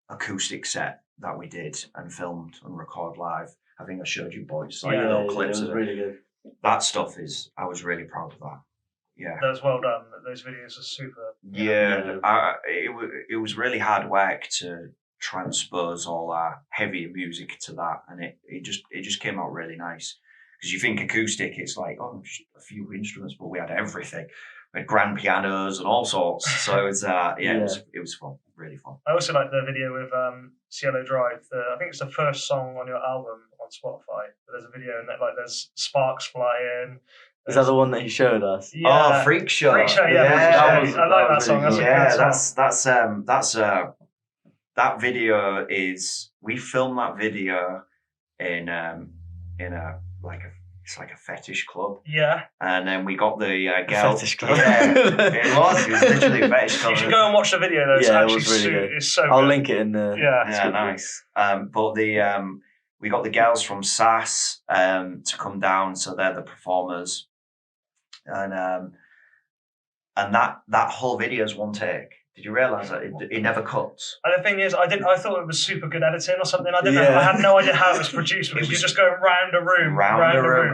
Speaker 3: acoustic set that we did and filmed and recorded live. I think I showed you boys little clips of it.
Speaker 2: Really good.
Speaker 3: That stuff I was really proud of that. Yeah,
Speaker 1: that was well done. Those videos are super.
Speaker 3: It was really hard work to transpose all our heavier music to that, and it just came out really nice, because you think acoustic, it's like, just a few instruments, but we had everything. We had grand pianos and all sorts, so it's it was fun, really fun.
Speaker 1: I also like the video with Cielo Drive. I think it's the first song on your album on Spotify, but there's a video and there's sparks flying.
Speaker 2: Is that the one that you showed us?
Speaker 3: Yeah. Oh, Freak Show.
Speaker 1: Freak Show, I like that song.
Speaker 3: That's that video is, we filmed that video in it's like a fetish club.
Speaker 1: Yeah.
Speaker 3: And then we got the girl.
Speaker 2: Fetish club.
Speaker 3: Yeah, it was literally a fetish club.
Speaker 1: You should go and watch the video though. It's actually
Speaker 2: it was really good.
Speaker 1: It's so
Speaker 2: I'll
Speaker 1: good.
Speaker 2: link it in the
Speaker 3: nice. But we got the girls from SAS to come down, so they're the performers. And that whole video is one take. Did you realise that it never cuts?
Speaker 1: And the thing is, I thought it was super good editing or something. I had no idea how it was produced, because you just go round a room,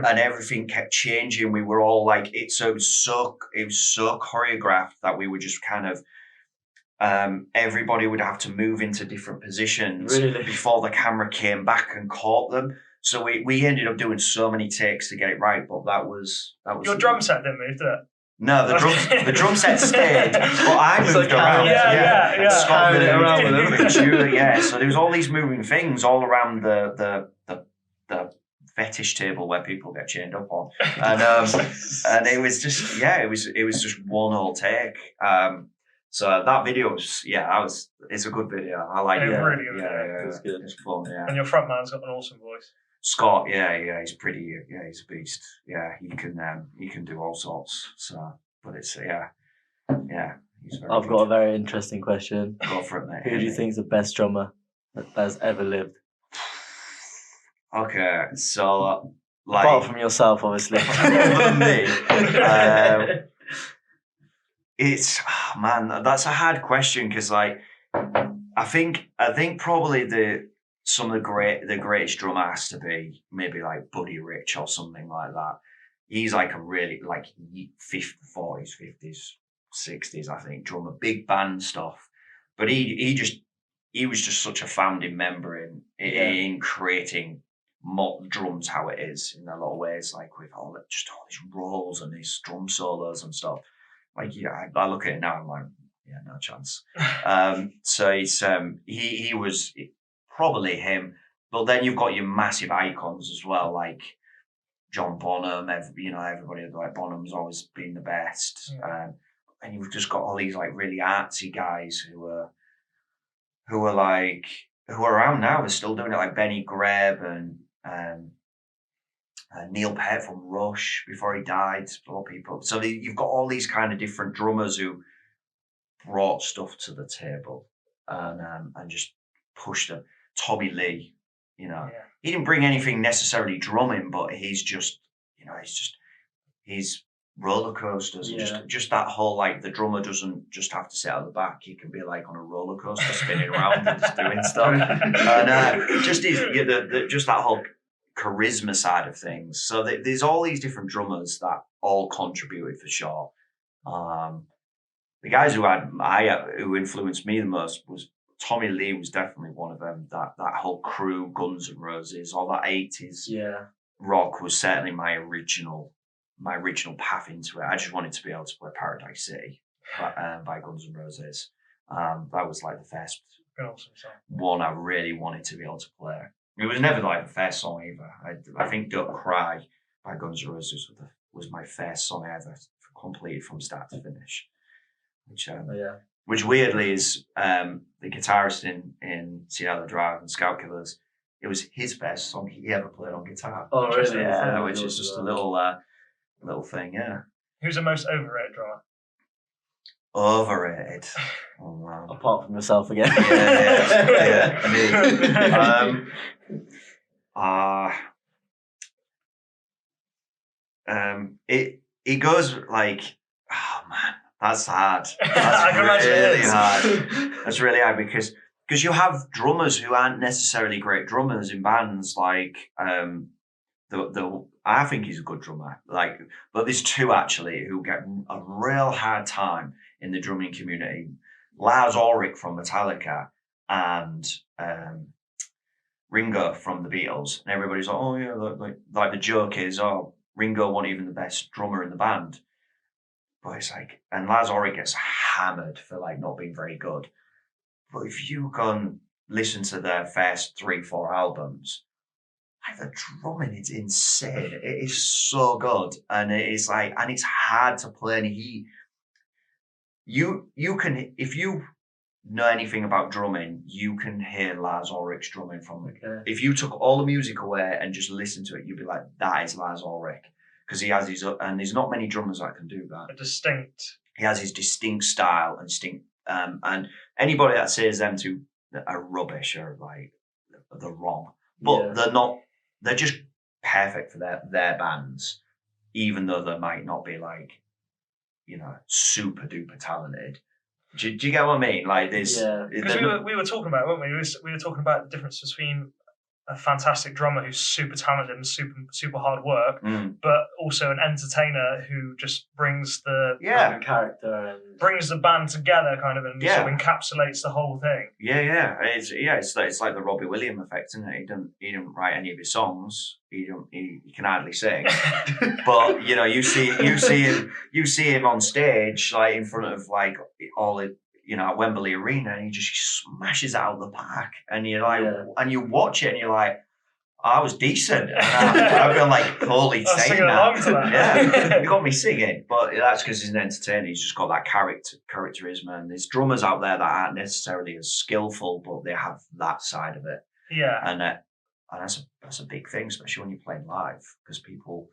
Speaker 3: and everything kept changing. We were all like, it was so choreographed that we were just kind of, everybody would have to move into different positions before the camera came back and caught them. So we ended up doing so many takes to get it right, but that was
Speaker 1: your drum set didn't move, did it?
Speaker 3: No, the drum set stayed, but I moved around.
Speaker 1: Yeah.
Speaker 3: Scott moved around with them. So there was all these moving things all around the fetish table where people get chained up on, and it was just it was just one whole take. So that video was it's a good video. I like it.
Speaker 1: Really good video.
Speaker 3: Yeah, it's good. It's fun. Yeah.
Speaker 1: And your front man's got an awesome voice.
Speaker 3: Scott, he's pretty, he's a beast. Yeah, he can do all sorts. So, but it's he's very.
Speaker 2: I've got a very interesting question.
Speaker 3: Go for it, mate.
Speaker 2: Who do you think is the best drummer that has ever lived?
Speaker 3: Okay, so like,
Speaker 2: apart from yourself, obviously.
Speaker 3: Other than me, it's that's a hard question, because like I think probably some of the greatest drummer has to be maybe like Buddy Rich or something like that. He's like a really like 40s, 50s, 60s, I think, drummer, big band stuff. But he was just such a founding member in creating modern drums how it is in a lot of ways, like with all these rolls and these drum solos and stuff. Like I look at it now, I'm like, no chance. So it's he was probably him, but then you've got your massive icons as well, like John Bonham. Everybody like Bonham's always been the best, and you've just got all these like really artsy guys who are around now. They're still doing it, like Benny Greb and Neil Peart from Rush before he died. A lot of people. So you've got all these kind of different drummers who brought stuff to the table and just pushed them. Tommy Lee, he didn't bring anything necessarily drumming, but he's just, he's roller coasters.
Speaker 2: Yeah.
Speaker 3: Just that whole, like, the drummer doesn't just have to sit at the back. He can be like on a roller coaster spinning around and just doing stuff. And just that whole charisma side of things. So there's all these different drummers that all contributed for sure. The guys who influenced me the most was Tommy Lee. Was definitely one of them. That whole crew, Guns N' Roses, all that 80s rock was certainly my original path into it. I just wanted to be able to play Paradise City by Guns N' Roses. That was like the first one I really wanted to be able to play. It was never like the first song either. I think Don't Cry by Guns N' Roses was my first song ever completed from start to finish. Which weirdly is the guitarist in Seattle Drive and Scout Killers. It was his first song he ever played on guitar.
Speaker 2: Oh, really?
Speaker 3: Yeah, which is just a little thing, yeah.
Speaker 1: Who's the most overrated drummer?
Speaker 3: Overrated. Oh, wow.
Speaker 2: Apart from yourself again.
Speaker 3: It goes like, oh man, that's hard.
Speaker 1: I can imagine
Speaker 3: really
Speaker 1: it is.
Speaker 3: hard. That's really hard because you have drummers who aren't necessarily great drummers in bands. Like I think he's a good drummer. Like, but there's two actually who get a real hard time in the drumming community. Lars Ulrich from Metallica and Ringo from the Beatles, and everybody's like, oh yeah, like the joke is, oh, Ringo wasn't even the best drummer in the band. But it's like, and Lars Ulrich gets hammered for like not being very good. But if you go and listen to their first 3-4 albums, like the drumming is insane. It is so good, and it is like, and it's hard to play. And you can, if you know anything about drumming, you can hear Lars Ulrich's drumming from it. Okay. If you took all the music away and just listened to it, you'd be like, that is Lars Ulrich. Because he has his, and there's not many drummers that can do that. He has his distinct style and distinct, and anybody that says them two are rubbish or like they're wrong. But they're not. They're just perfect for their bands, even though they might not be like, super duper talented. Do you get what I mean? Like this.
Speaker 1: Because we were talking about it, weren't we? We were talking about the difference between a fantastic drummer who's super talented and super hard work, but also an entertainer who just brings the
Speaker 2: character and
Speaker 1: brings the band together, kind of, and sort of encapsulates the whole thing.
Speaker 3: It's like the Robbie Williams effect, isn't it? He didn't write any of his songs. He can hardly sing, but you see him on stage, like in front of like all the. At Wembley Arena, and he just smashes it out of the park, and you're like, and you watch it, and you're like, I was decent, and I've been like totally saying that. Yeah, you got me singing, but that's because he's an entertainer. He's just got that characterism, and there's drummers out there that aren't necessarily as skillful, but they have that side of it.
Speaker 1: Yeah,
Speaker 3: and that's a big thing, especially when you're playing live, because people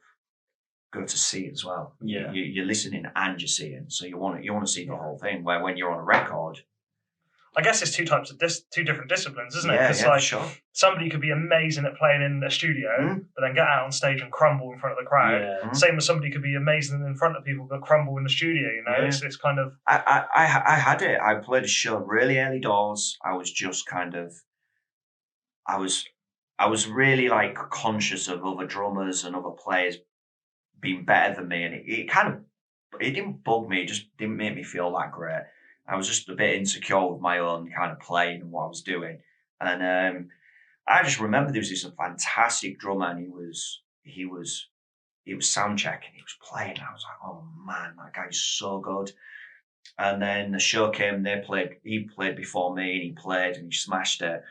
Speaker 3: go to see it as well.
Speaker 2: Yeah,
Speaker 3: you're listening and you're seeing, so you want to see the whole thing. Where when you're on a record,
Speaker 1: I guess it's two different disciplines, isn't it? Because
Speaker 3: sure.
Speaker 1: Somebody could be amazing at playing in a studio, but then get out on stage and crumble in front of the crowd. Yeah. Same as somebody could be amazing in front of people but crumble in the studio. It's kind of.
Speaker 3: I had it. I played a show really early doors. I was just kind of. I was really like conscious of other drummers and other players being better than me, and it didn't bug me. It just didn't make me feel that great. I was just a bit insecure with my own kind of playing and what I was doing, and I just remember there was this fantastic drummer, and he was sound checking, he was playing. I was like, oh man, that guy's so good. And then the show came. He played before me, and he played and he smashed it.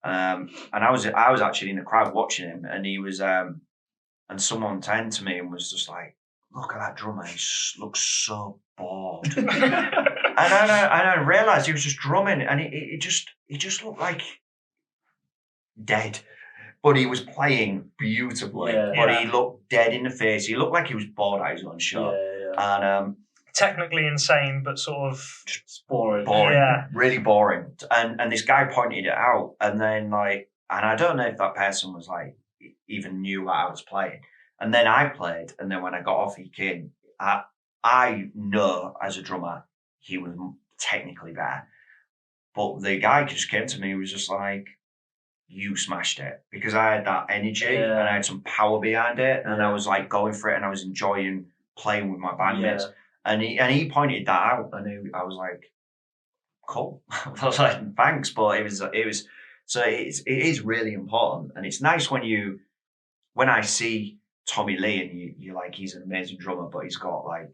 Speaker 3: And I was actually in the crowd watching him, and he was. And someone turned to me and was just like, look at that drummer, he looks so bored. and I realised he was just drumming, and he just looked like dead. but he was playing beautifully.
Speaker 2: Yeah.
Speaker 3: But
Speaker 1: Yeah.
Speaker 3: he looked dead in the face. He looked like he was bored at his own show.
Speaker 2: Yeah.
Speaker 3: And
Speaker 1: Technically insane, but sort of
Speaker 2: It's boring.
Speaker 3: boring,
Speaker 1: Yeah.
Speaker 3: really boring. And this guy pointed it out, and then like, and I don't know if that person was like even knew what I was playing. And then I played, and then when I got off, he came. I know as a drummer he was technically better, but the guy just came to me. He was just like, "You smashed it," because I had that energy and I had some power behind it, and I was like going for it, and I was enjoying playing with my bandmates.
Speaker 2: Yeah.
Speaker 3: And he pointed that out, and I was like, cool. I was like, thanks, but it was so it is really important, and it's nice when I see Tommy Lee and you're like, he's an amazing drummer, but he's got a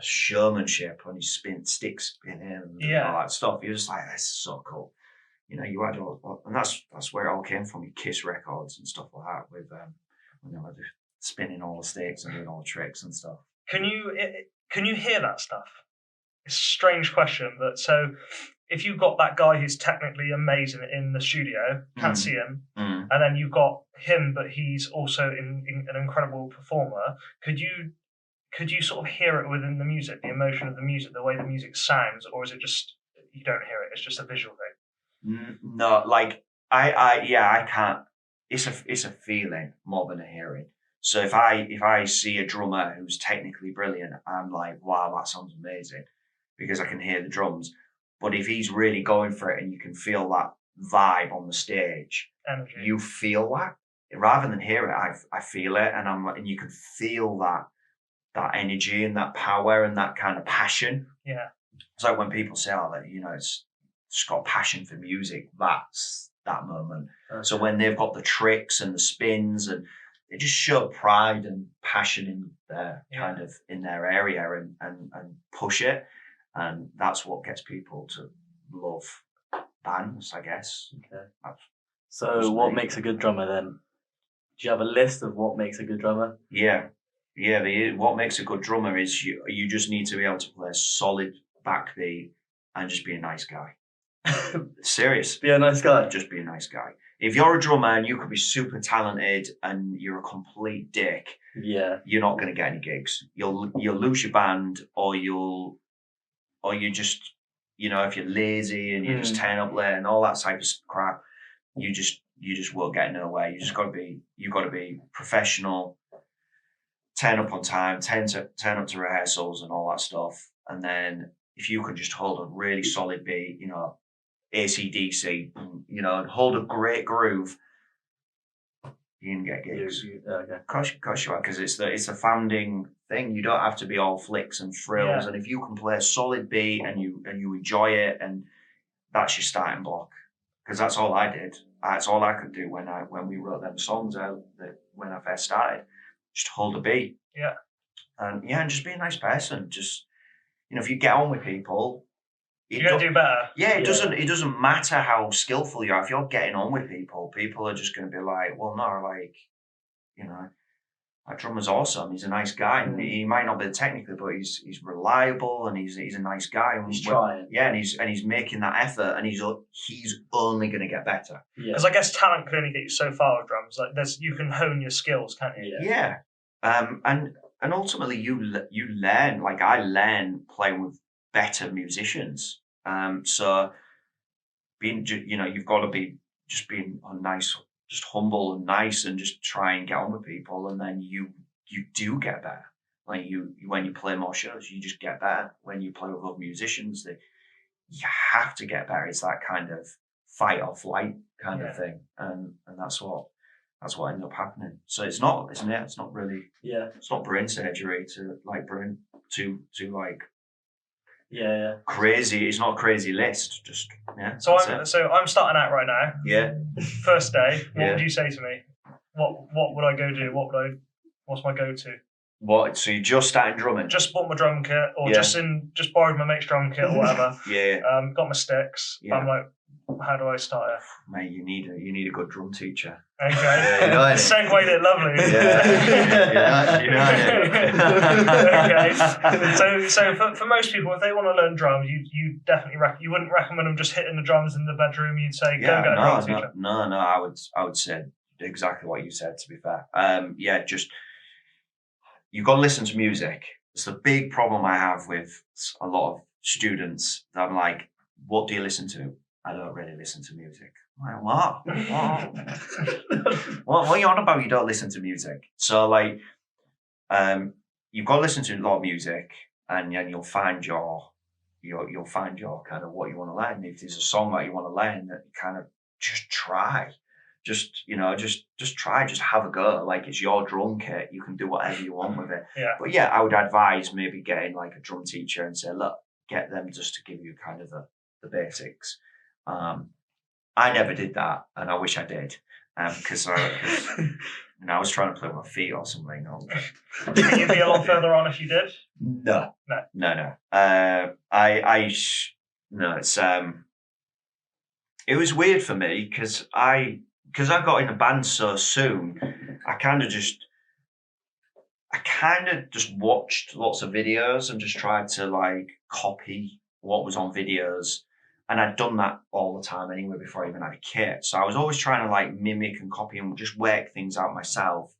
Speaker 3: showmanship when he sticks in him and all that stuff. You're just like, that's so cool. You know, you had and that's where it all came from. Kiss records and stuff like that with spinning all the sticks and doing all the tricks and stuff.
Speaker 1: Can you hear that stuff? It's a strange question, but so if you've got that guy who's technically amazing in the studio, can't see him, and then you've got him, but he's also an incredible performer. Could you sort of hear it within the music, the emotion of the music, the way the music sounds, or is it just you don't hear it? It's just a visual thing.
Speaker 3: No, like I can't. It's a feeling more than a hearing. So if I see a drummer who's technically brilliant, I'm like, wow, that sounds amazing, because I can hear the drums. But if he's really going for it and you can feel that vibe on the stage,
Speaker 1: Energy.
Speaker 3: you feel that rather than hear it. I feel it, and you can feel that energy and that power and that kind of passion.
Speaker 1: Yeah.
Speaker 3: It's like when people say, "Oh, that it's got passion for music." That's that moment. Okay. So when they've got the tricks and the spins, and they just show pride and passion in their kind of in their area and push it. And that's what gets people to love bands, I guess.
Speaker 2: Okay. So what makes a good drummer then? Do you have a list of what makes a good drummer?
Speaker 3: Yeah. What makes a good drummer is you just need to be able to play a solid backbeat and just be a nice guy. Serious.
Speaker 2: Be a nice guy.
Speaker 3: Just be a nice guy. If you're a drummer and you could be super talented and you're a complete dick, you're not going to get any gigs. You'll lose your band, or you just, if you're lazy and you just turn up late and all that type of crap, you just won't get nowhere. You've got to be professional, turn up on time, turn up to rehearsals and all that stuff. And then if you can just hold a really solid beat, AC/DC, and hold a great groove, you can get gigs.
Speaker 2: Okay.
Speaker 3: Of course you are, because it's a founding thing. You don't have to be all flicks and frills, and if you can play a solid beat and you enjoy it, and that's your starting block. Because that's all I did. That's all I could do when we wrote them songs out. When I first started, just hold a beat.
Speaker 1: Yeah.
Speaker 3: And just be a nice person. Just if you get on with people,
Speaker 1: you're gonna do better.
Speaker 3: Yeah, it doesn't matter how skillful you are. If you're getting on with people are just gonna be like, well, no, like, that drummer's awesome. He's a nice guy, and he might not be technically, but he's reliable, and he's a nice guy. And
Speaker 2: he's trying.
Speaker 3: Yeah, and he's making that effort, and he's only gonna get better.
Speaker 1: Because I guess talent can only get you so far with drums. Like you can hone your skills, can't you?
Speaker 3: Yeah. And ultimately you learn. Like I learn playing with better musicians. So being, you've got to be just being nice, just humble and nice, and just try and get on with people, and then you do get better. Like when you play more shows, you just get better. When you play with other musicians, you have to get better. It's that kind of fight or flight kind of thing, and that's what ended up happening. So it's not, isn't it? It's not really.
Speaker 2: Yeah.
Speaker 3: It's not brain surgery to like.
Speaker 2: Yeah.
Speaker 3: Crazy. It's not a crazy list. Just
Speaker 1: So I'm starting out right now.
Speaker 3: Yeah.
Speaker 1: First day. What would you say to me? What would I go do? What's my go-to?
Speaker 3: What? So you're just starting drumming?
Speaker 1: Just bought my drum kit, or just borrowed my mate's drum kit or whatever.
Speaker 3: Yeah.
Speaker 1: Got my sticks.
Speaker 3: Yeah.
Speaker 1: I'm like, How do I start it?
Speaker 3: Mate, you need a good drum teacher.
Speaker 1: Okay.
Speaker 3: Yeah, you know what I mean?
Speaker 1: Segued it lovely. Okay. So for most people, if they want to learn drums, you definitely you wouldn't recommend them just hitting the drums in the bedroom. You'd say go get a drum teacher.
Speaker 3: No. I would say exactly what you said. To be fair, just you've got to listen to music. It's the big problem I have with a lot of students. I'm like, what do you listen to? I don't really listen to music. I'm like, what are you on about? You don't listen to music. So like, you've got to listen to a lot of music, and then you'll find your kind of what you want to learn. If there's a song that you want to learn, that you kind of just try. Just try, just have a go. Like, it's your drum kit, you can do whatever you want with it.
Speaker 1: Yeah.
Speaker 3: But yeah, I would advise maybe getting like a drum teacher and say, look, get them just to give you kind of the basics. I never did that, and I wish I did, because I was trying to play with my feet or something.
Speaker 1: Do you think you'd be a lot further on if you did?
Speaker 3: No. It's it was weird for me because I got in a band so soon. I kind of just watched lots of videos and just tried to like copy what was on videos. And I'd done that all the time anyway before I even had a kit. So I was always trying to like mimic and copy and just work things out myself.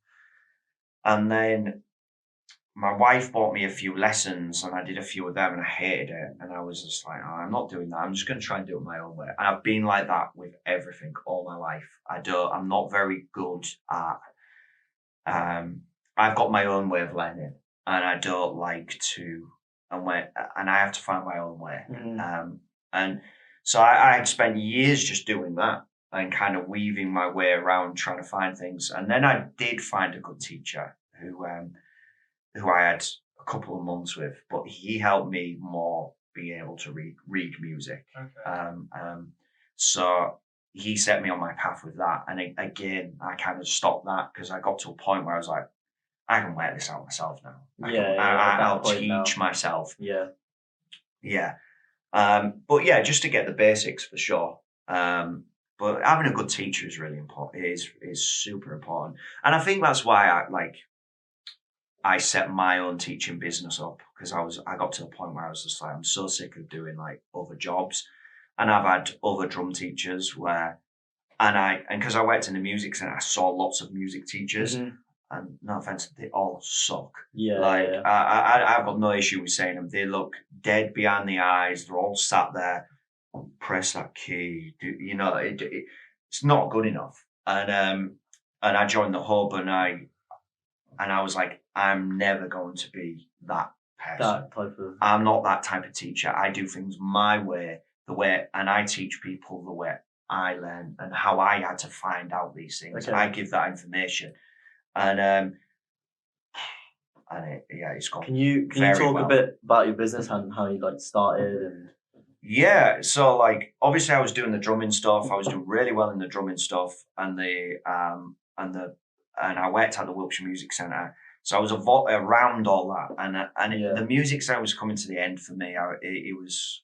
Speaker 3: And then my wife bought me a few lessons and I did a few of them and I hated it. And I was just like, I'm not doing that. I'm just going to try and do it my own way. And I've been like that with everything all my life. I'm not very good at, I've got my own way of learning and I don't like to, and I have to find my own way. And so I had spent years just doing that and kind of weaving my way around trying to find things. And then I did find a good teacher who I had a couple of months with, but he helped me more being able to read music.
Speaker 1: Okay.
Speaker 3: So he set me on my path with that. And again, I kind of stopped that because I got to a point where I was like, I can work this out myself now. I'll teach myself.
Speaker 2: Yeah.
Speaker 3: Yeah. But yeah, just to get the basics for sure. But having a good teacher is really important. It is super important. And I think that's why I set my own teaching business up, because I got to a point where I was just like, I'm so sick of doing like other jobs. And I've had other drum teachers and because I worked in the music center, I saw lots of music teachers. Mm-hmm. And no offense, they all suck.
Speaker 2: Yeah.
Speaker 3: I've got no issue with saying them. They look dead behind the eyes. They're all sat there. Press that key. It's not good enough. And I joined the hub, and I was like, I'm never going to be that person. I'm not that type of teacher. I do things my way, and I teach people the way I learn and how I had to find out these things. Okay. And I give that information. And it's gone.
Speaker 2: Can you talk a bit about your business and how you like started and?
Speaker 3: Yeah, so like obviously I was doing the drumming stuff. I was doing really well in the drumming stuff, and I worked at the Wiltshire Music Centre. So I was around all that, and the music centre was coming to the end for me. It was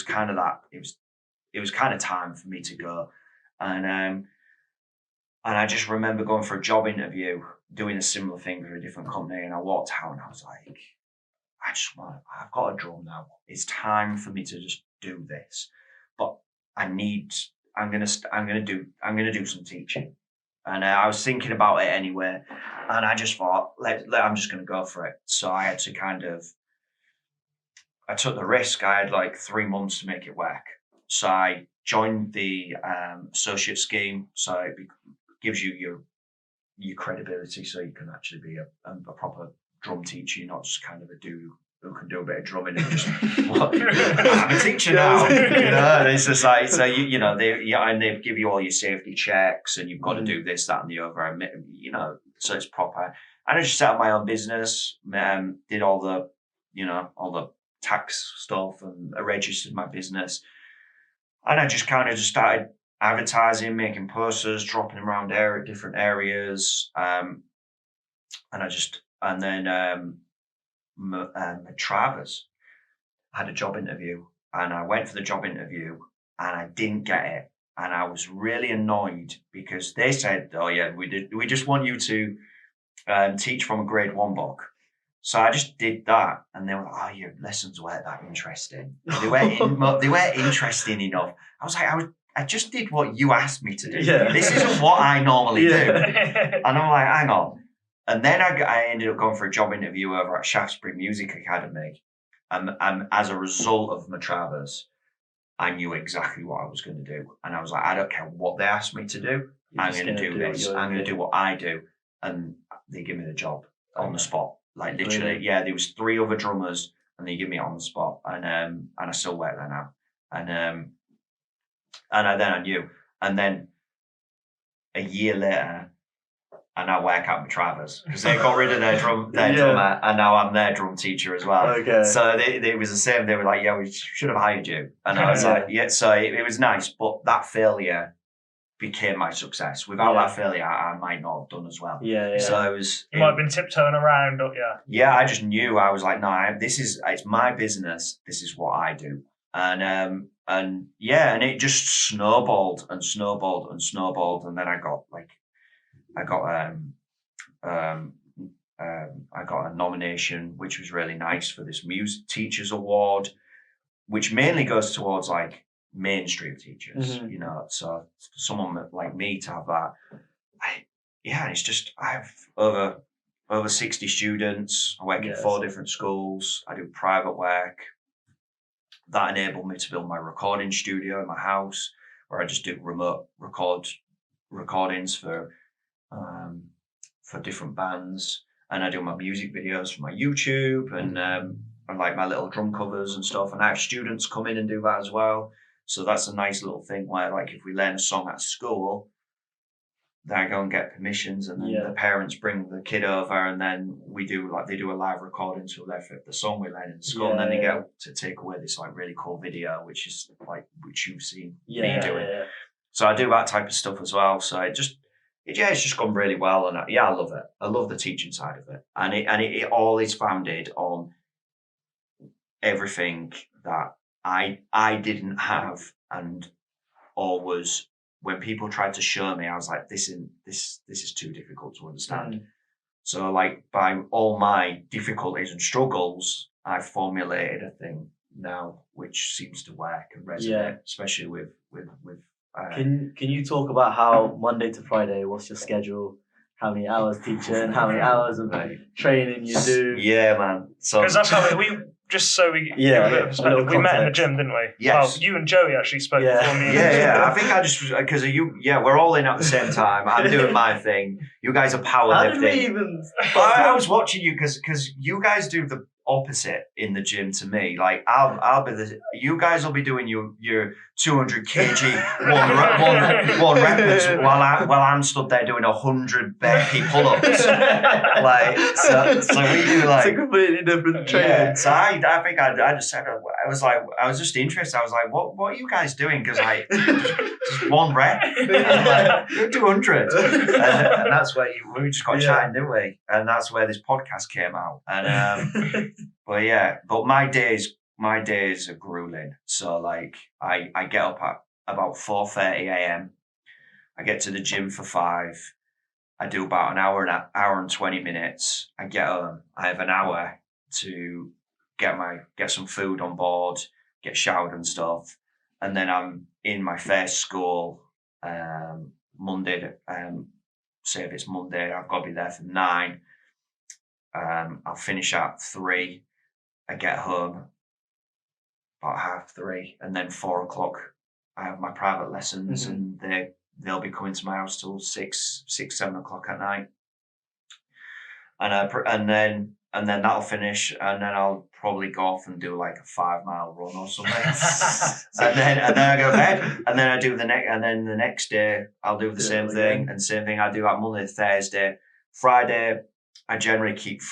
Speaker 3: kind of that. It was kind of time for me to go, and I just remember going for a job interview, doing a similar thing for a different company, and I walked out and I was like, I've got a drum now. It's time for me to just do this. But I'm gonna do some teaching. And I was thinking about it anyway, and I just thought, I'm just gonna go for it. So I had to I took the risk. I had like 3 months to make it work. So I joined the associate scheme. So it gives you your credibility, so you can actually be a proper drum teacher. You're not just kind of a dude who can do a bit of drumming and just I'm a teacher now. It's just like, so and they give you all your safety checks, and you've got to do this, that, and the other. And so it's proper. And I just set up my own business, did all the tax stuff, and I registered my business. And I just kind of started advertising, making posters, dropping them around different areas, and then Travers had a job interview, and I went for the job interview, and I didn't get it. And I was really annoyed because they said, "Oh yeah, we just want you to teach from a grade 1 book." So I just did that, and they were like, "Oh, your lessons weren't that interesting. They weren't interesting enough." I was like, I just did what you asked me to do.
Speaker 2: Yeah.
Speaker 3: This isn't what I normally do.
Speaker 1: Yeah.
Speaker 3: And I'm like, hang on. And then I ended up going for a job interview over at Shaftesbury Music Academy. And as a result of my travels, I knew exactly what I was going to do. And I was like, I don't care what they asked me to do. I'm going to do this. I'm going to do what I do. And they give me the job on the spot. Like literally,
Speaker 2: Brilliant.
Speaker 3: yeah, there was 3 other drummers and they give me it on the spot. And I still work there now. And then I knew. And then a year later, I now work at Travers because they got rid of their drummer, and now I'm their drum teacher as well.
Speaker 2: Okay.
Speaker 3: So it was the same. They were like, "Yeah, we should have hired you," and I was
Speaker 2: Yeah.
Speaker 3: like, "Yeah." So it was nice, but that failure became my success. Without that failure, I might not have done as well.
Speaker 2: Yeah.
Speaker 3: So it was.
Speaker 1: You might have been tiptoeing around,
Speaker 3: Yeah, I just knew. I was like, "No, it's my business. This is what I do." And it just snowballed and snowballed and snowballed, and then I got a nomination, which was really nice for this music teachers award, which mainly goes towards like mainstream teachers,
Speaker 2: Mhm.
Speaker 3: you know. So for someone like me to have that, it's just I have over 60 students. I work in 4 different schools. I do private work. That enabled me to build my recording studio in my house, where I just do remote recordings for different bands, and I do my music videos for my YouTube and like my little drum covers and stuff. And I have students come in and do that as well. So that's a nice little thing where, like, if we learn a song at school, then I go and get permissions, and then the parents bring the kid over, and then they do a live recording to the song we learn in school, and then they get to take away this like really cool video, which you've seen me doing.
Speaker 2: Yeah.
Speaker 3: So I do that type of stuff as well. So it's just gone really well, and I love it. I love the teaching side of it, and it all is founded on everything that I didn't have, and always when people tried to show me, I was like, this is too difficult to understand. So like by all my difficulties and struggles, I've formulated a thing now which seems to work and resonate, especially with.
Speaker 2: Can you talk about how Monday to Friday, what's your schedule? How many hours teaching? How many hours of training you do?
Speaker 3: Yeah, man. So
Speaker 1: because that's how we just so we give a bit of perspective. We met in the gym, didn't we?
Speaker 3: Yes.
Speaker 1: Well, you and Joey actually spoke before me.
Speaker 3: I think I just because of you. Yeah, we're all in at the same time. I'm doing my thing. You guys are powerlifting.
Speaker 2: How did we even?
Speaker 3: I was watching you because you guys do the opposite in the gym to me. Like I'll be you guys will be doing your 200 kg one reps while I'm stood there doing 100 burpee pull-ups. Like so we do like
Speaker 2: it's a completely different training.
Speaker 3: Yeah, so I think I just said I was just interested. I was like, what are you guys doing? Because just one rep. And I'm like, you're 200, and that's where we just got chatting, didn't we? And that's where this podcast came out. And but my days are grueling. So like I get up at about 4:30 a.m. I get to the gym for 5. I do about an hour and 20 minutes. I get home. I have an hour to get some food on board, get showered and stuff, and then I'm in my first school Monday. Say if it's Monday, I've got to be there for 9. I'll finish at 3. I get home about 3:30, and then 4:00 I have my private lessons, and they'll be coming to my house till 7 o'clock at night, and then that'll finish, and then I'll probably go off and do like a 5-mile run or something, and then I go to bed, and then I do the next day I'll do the same thing, and same thing I do like Monday, Thursday, Friday. I generally keep.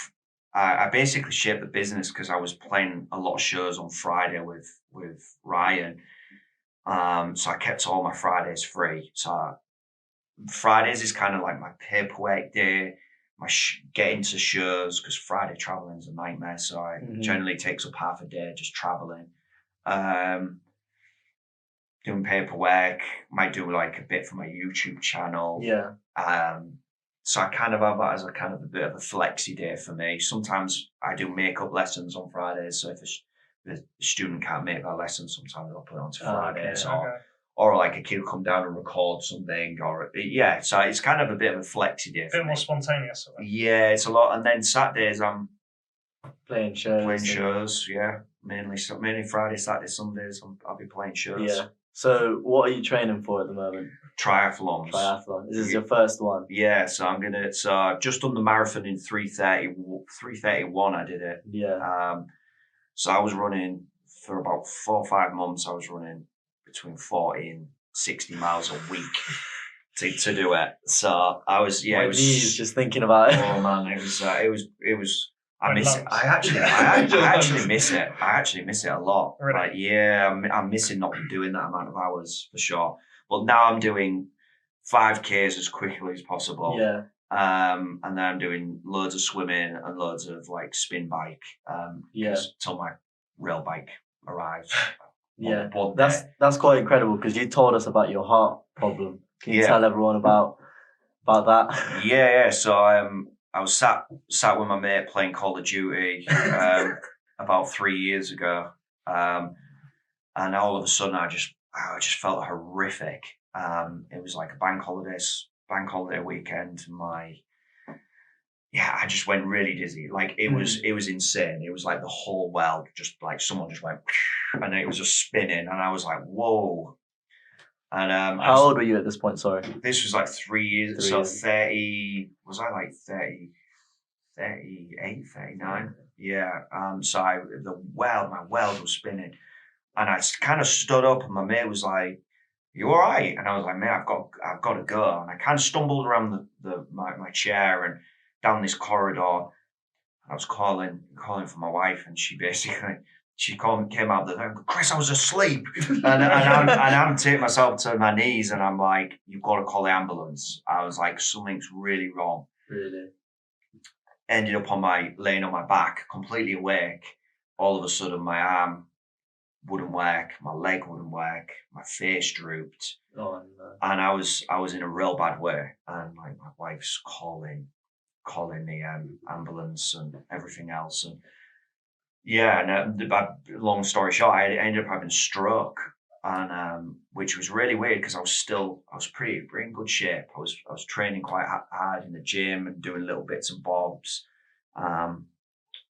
Speaker 3: I basically shaped the business because I was playing a lot of shows on Friday with Ryan. So I kept all my Fridays free. So Fridays is kind of like my paperwork day, my getting to shows, because Friday traveling is a nightmare. So I generally takes up half a day just traveling. doing paperwork, might do like a bit for my YouTube channel.
Speaker 2: Yeah.
Speaker 3: So I kind of have that as a kind of a bit of a flexi day for me. Sometimes I do makeup lessons on Fridays, so if the student can't make that lesson, sometimes I'll put it on to Fridays, or like a kid will come down and record something, or so it's kind of a bit of a flexi day.
Speaker 1: A bit more spontaneous.
Speaker 3: Yeah, it's a lot. And then Saturdays I'm
Speaker 2: playing shows.
Speaker 3: Mainly Friday, Saturday, Sundays I'll be playing shows.
Speaker 2: Yeah. So what are you training for at the moment?
Speaker 3: Triathlons.
Speaker 2: Is this your first one?
Speaker 3: Yeah, so I've just done the marathon in 3:31 I did it.
Speaker 2: Yeah.
Speaker 3: So I was running for about 4 or 5 months. I was running between 40 and 60 miles a week to do it. So I was,
Speaker 2: My knees just thinking about it.
Speaker 3: Oh man, it was. I miss it. I actually miss it. I actually miss it a lot.
Speaker 1: Really?
Speaker 3: Like, yeah, I'm missing not doing that amount of hours for sure. But now I'm doing 5Ks as quickly as possible.
Speaker 2: Yeah.
Speaker 3: And then I'm doing loads of swimming and loads of like spin bike. Till my rail bike arrives.
Speaker 2: Yeah. That's quite incredible because you told us about your heart problem. Can you tell everyone about that?
Speaker 3: Yeah. So I was sat with my mate playing Call of Duty about 3 years ago, and all of a sudden I just felt horrific. It was like a bank holiday weekend. I just went really dizzy. Like it was insane. It was like the whole world just like someone just went, and it was just spinning, and I was like, whoa. And
Speaker 2: how old were you at this point? Sorry,
Speaker 3: this was like 3 years. 30. Was I like 30, 38, 39? Yeah. So my world was spinning, and I kind of stood up, and my mate was like, "You all right?" And I was like, "Mate, I've got to go." And I kind of stumbled around my chair and down this corridor. I was calling for my wife, and she basically came out the door. Chris, I was asleep, and I'm taking myself to my knees, and I'm like, "You've got to call the ambulance." I was like, "Something's really wrong."
Speaker 2: Really?
Speaker 3: Ended up laying on my back, completely awake. All of a sudden, my arm wouldn't work, my leg wouldn't work, my face drooped,
Speaker 2: oh, no.
Speaker 3: And I was in a real bad way. And like my wife's calling the ambulance and everything else, and long story short, I ended up having a stroke, and which was really weird because I was pretty in good shape. I was training quite hard in the gym and doing little bits and bobs.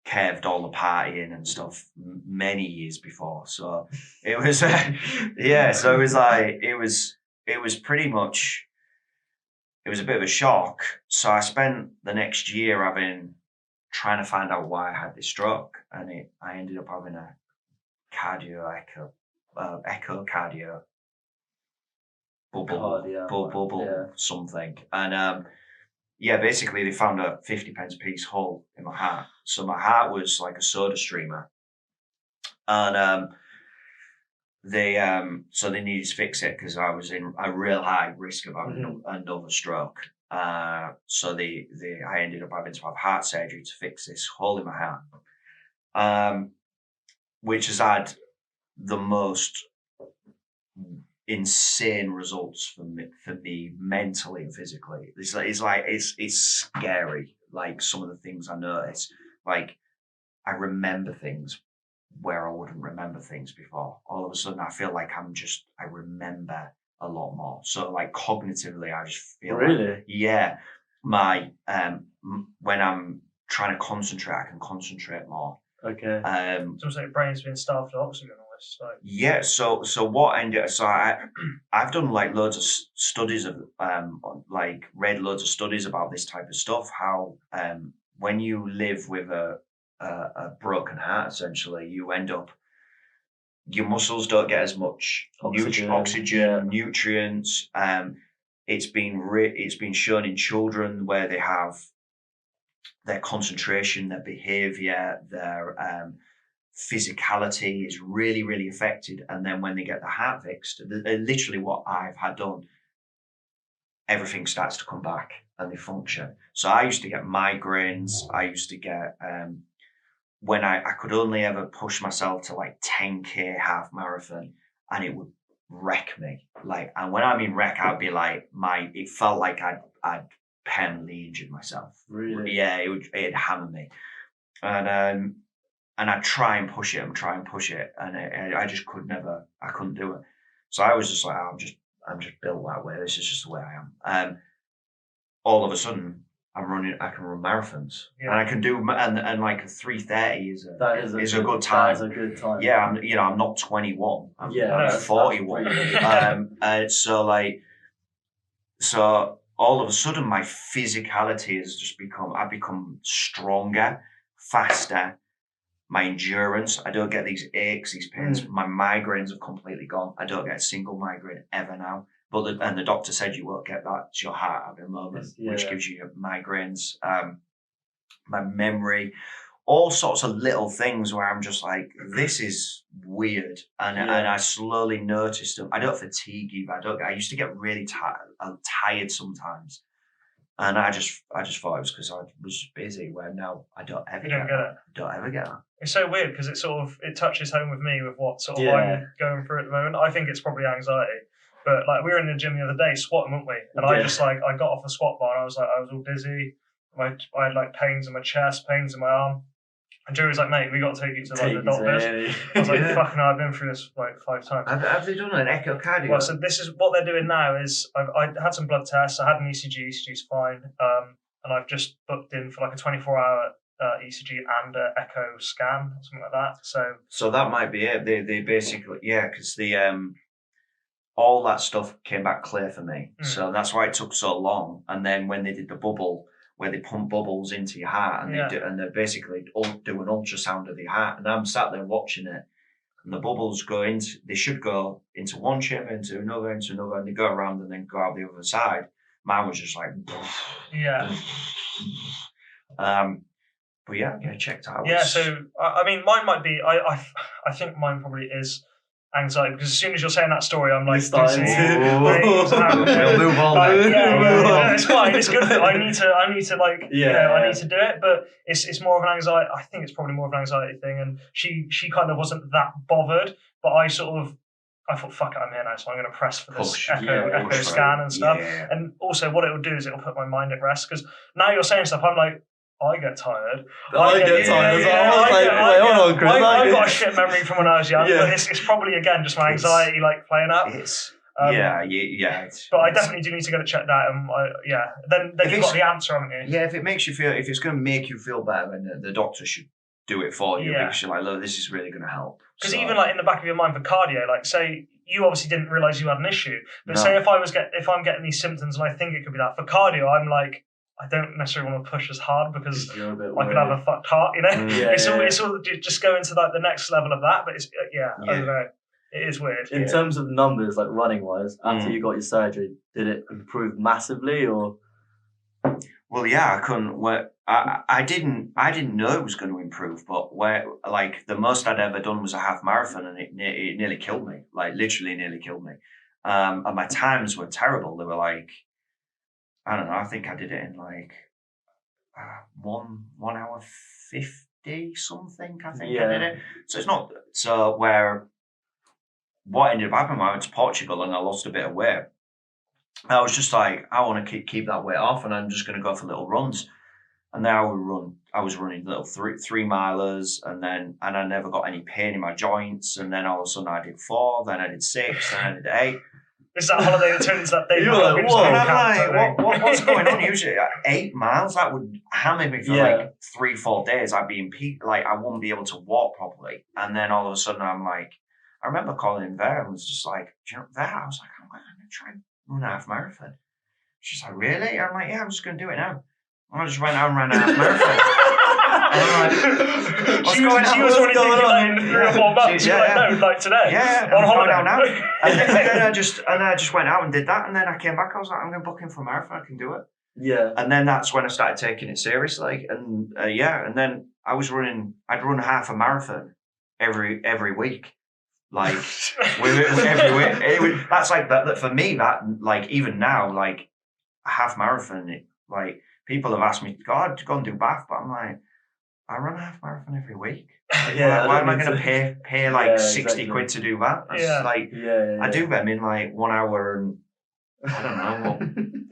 Speaker 3: Curved all the partying and stuff many years before. So it was, so it was like, it was pretty much, it was a bit of a shock. So I spent the next year trying to find out why I had this stroke, and I ended up having a echocardio bubble something. And basically they found a 50-pence piece hole in my heart. So my heart was like a soda streamer. And they needed to fix it because I was in a real high risk of having another stroke. So I ended up having to have heart surgery to fix this hole in my heart, which has had the most insane results for me mentally and physically. It's scary. Like some of the things I notice, like I remember things where I wouldn't remember things before. All of a sudden I feel like I remember a lot more. So like cognitively I just feel my when I'm trying to concentrate, I can concentrate more.
Speaker 2: Okay.
Speaker 1: So it's like your brain's been starved for oxygen almost.
Speaker 3: I've done like loads of studies of read loads of studies about this type of stuff. How when you live with a broken heart, essentially, you end up, your muscles don't get as much oxygen, nutrients. It's been shown in children where they have their concentration, their behavior, their physicality is really, really affected. And then when they get the heart fixed, literally what I've had done, everything starts to come back and they function. So I used to get migraines. I used to get, when I could only ever push myself to like 10K half marathon, and it would wreck me. Like, and when I mean wreck, I'd be like, it felt like I'd permanently injured myself.
Speaker 2: Really?
Speaker 3: Yeah, it'd hammer me. And I'd try and push it and I just I couldn't do it. So I was just like, I'm just built that way. This is just the way I am. All of a sudden, I can run marathons, and I can do, and like a 3:30 is a good time.
Speaker 2: That is a good time.
Speaker 3: Yeah, I'm not 21. I'm 41. So all of a sudden, my physicality has just I've become stronger, faster. My endurance, I don't get these aches, these pains. My migraines have completely gone. I don't get a single migraine ever now. But the doctor said you won't get that. It's your heart at the moment, which gives you migraines. My memory, all sorts of little things where I'm just like, this is weird. And I slowly noticed them. I don't fatigue either. I used to get really tired sometimes. And I just thought it was because I was busy. Where now I don't ever get it. Don't ever get that.
Speaker 1: It's so weird because it touches home with me with what sort of I'm going through at the moment. I think it's probably anxiety. But like we were in the gym the other day squatting, weren't we? And I just I got off the squat bar and I was all dizzy. I had like pains in my chest, pains in my arm. And Joey was like, mate, we got to take you to like the doctors. I was like, fucking hell, I've been through this like 5 times.
Speaker 3: Have they done an echocardiogram?
Speaker 1: Well, so this is what they're doing now is I had some blood tests. I had an ECG. ECG's fine. And I've just booked in for like a 24-hour ECG and an echo scan, something like that. So
Speaker 3: that might be it. They basically, because all that stuff came back clear for me. So that's why it took so long. And then when they did the bubble, where they pump bubbles into your heart, and they basically do an ultrasound of your heart, and I'm sat there watching it, and the bubbles they should go into one chamber, into another, and they go around and then go out the other side. Mine was just like, but yeah, checked out.
Speaker 1: Yeah, so I mean, mine might be. I think mine probably is anxiety, because as soon as you're saying that story, I'm like,
Speaker 2: we'll move on.
Speaker 1: It's fine. It's good. I need to I need to do it, but it's more of an anxiety. I think it's probably more of an anxiety thing, and she kind of wasn't that bothered, but I thought, fuck it, I'm here now, so I'm going to press for this echo scan and stuff. Yeah. And also, what it will do is it will put my mind at rest, because now you're saying stuff, I'm like, I get tired. I get tired. I've got a shit memory from when I was young, but it's probably, again, just my anxiety playing up. But I definitely do need to get it checked out. And then you've got the answer, haven't you?
Speaker 3: Yeah, if it's going to make you feel better, then the doctor should do it for you, because you're like, look, this is really going to help.
Speaker 1: Because even in the back of your mind for cardio, say you obviously didn't realise you had an issue, but say if I'm getting these symptoms and I think it could be that, for cardio, I'm like, I don't necessarily want to push as hard because I could have a fucked heart, It's all just go into the next level of that, but I don't know. It is weird.
Speaker 2: In terms of numbers, running wise, after you got your surgery, did it improve massively or?
Speaker 3: Well, yeah, I couldn't. I didn't know it was going to improve, but the most I'd ever done was a half marathon, and it nearly killed me. Literally nearly killed me. And my times were terrible. They were I don't know. I think I did it in 1 hour 50 something. I think I did it. So it's not where. What ended up happening, I went to Portugal and I lost a bit of weight. I was just like, I want to keep that weight off, and I'm just going to go for little runs. And then I was running little 3-milers, and I never got any pain in my joints. And then all of a sudden I did 4, then I did 6, then I did 8.
Speaker 1: It's that holiday that turns that day.
Speaker 2: You're like, whoa.
Speaker 3: And I'm like, what's going on? Usually 8 miles, that would hammer me for 3-4 days. I'd be in peak, I wouldn't be able to walk properly. And then all of a sudden I'm like, I remember calling in Vera and was just like, do you know that? I was like, I'm going to try and run a half marathon. She's like, really? I'm like, yeah, I'm just going to do it now. And I just went out and ran a half marathon. And I'm like, what's going on?
Speaker 1: She was already thinking in 3 or 4 months. You're like, no, today.
Speaker 3: Yeah,
Speaker 1: on holiday
Speaker 3: now. And then I just went out and did that. And then I came back. I was like, I'm going to book in for a marathon. I can do it.
Speaker 2: Yeah.
Speaker 3: And then that's when I started taking it seriously. And and then I'd run half a marathon every week. Every week. That's that for me, that even now, a half marathon, people have asked me, go and do Bath, but I'm like, I run a half marathon every week.
Speaker 2: Yeah,
Speaker 3: why
Speaker 2: I
Speaker 3: am I
Speaker 2: don't
Speaker 3: going to
Speaker 2: need
Speaker 3: pay like
Speaker 2: Yeah,
Speaker 3: 60
Speaker 2: exactly.
Speaker 3: quid to do that? That's
Speaker 1: Yeah.
Speaker 3: like,
Speaker 2: Yeah.
Speaker 3: I do them in like 1 hour and I don't know what, an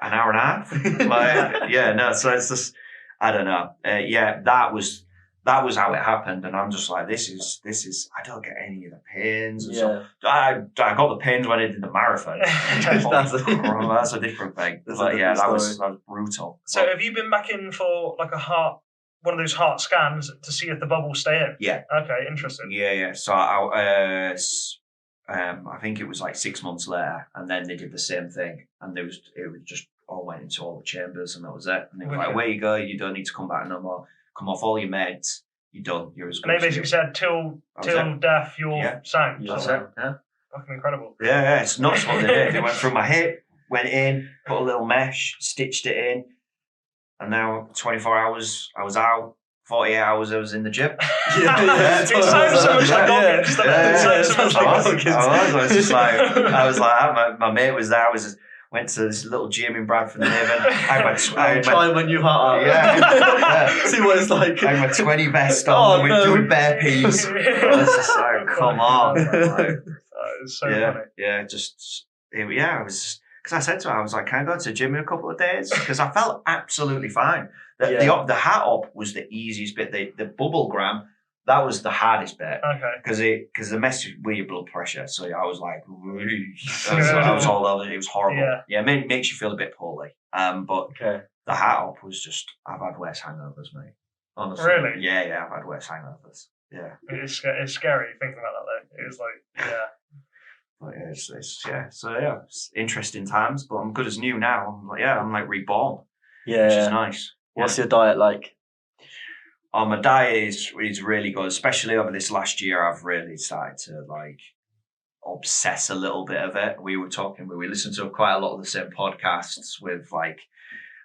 Speaker 3: hour and a half. Like, yeah, no. So it's just, I don't know. That was how it happened, and I'm just like, this is. I don't get any of the pains. And so I got the pains when I did the marathon. That's a different thing. But yeah, that was brutal.
Speaker 1: So have you been back in for like one of those heart scans to see if the bubbles stay in?
Speaker 3: Yeah.
Speaker 1: Okay, interesting.
Speaker 3: Yeah. So I think it was like 6 months later, and then they did the same thing, and it was just all went into all the chambers, and that was it. And they were like, "Away you go. You don't need to come back no more. Come off all your meds. You're done. You're as good."
Speaker 1: And they basically said, "Till death, you're sound."
Speaker 3: That's it. Yeah.
Speaker 1: Fucking incredible.
Speaker 3: Yeah. It's nuts what they did. They went through my hip, went in, put a little mesh, stitched it in, and now 24 hours I was out. 48 hours I was in the gym.
Speaker 1: It sounds so much like Goggins. It sounds so much like Goggins.
Speaker 3: I was just like, my mate was there. Went to this little gym in Bradford and I
Speaker 2: try my new heart out.
Speaker 3: Yeah.
Speaker 2: See what it's like.
Speaker 3: I had my 20 vest on. We're doing bare peas. I was just like, come on.
Speaker 1: It's so funny.
Speaker 3: Yeah, I was, because I said to her, I was like, can I go to the gym in a couple of days? Because I felt absolutely fine. The hat up was the easiest bit. The bubble gram, that was the hardest bit.
Speaker 1: Okay.
Speaker 3: Because the mess with your blood pressure. So I was like, I was all over it. It was horrible. Yeah, it makes you feel a bit poorly. But the hat up was just, I've had worse hangovers, mate. Honestly.
Speaker 1: Really?
Speaker 3: Yeah, I've had worse hangovers. Yeah.
Speaker 1: It's scary thinking about that though. It was like, yeah.
Speaker 3: But it's interesting times, but I'm good as new now. I'm like reborn.
Speaker 2: Yeah.
Speaker 3: Which is nice.
Speaker 2: What's your diet like?
Speaker 3: Oh, my diet is really good, especially over this last year. I've really started to like obsess a little bit of it. We listened to quite a lot of the same podcasts with like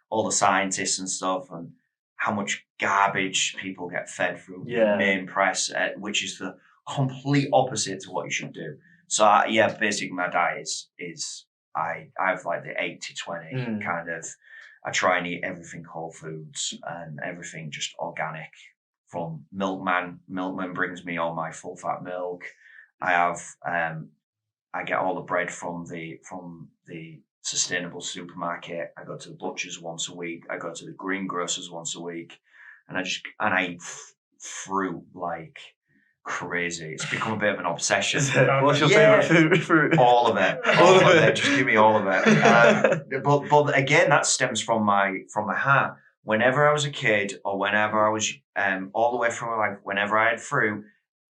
Speaker 3: all the scientists and stuff, and how much garbage people get fed through the main press, which is the complete opposite to what you should do. So basically my diet is I have like the 80-20 kind of. I try and eat everything whole foods and everything just organic. From Milkman. Milkman brings me all my full fat milk. I have I get all the bread from the sustainable supermarket. I go to the butcher's once a week. I go to the greengrocers once a week, and I eat fruit like crazy. It's become a bit of an obsession.
Speaker 2: What's your favourite fruit?
Speaker 3: All of it. All of it. Just give me all of it. But again, that stems from my heart. Whenever I was a kid, or whenever I was all the way through my life, whenever I had fruit,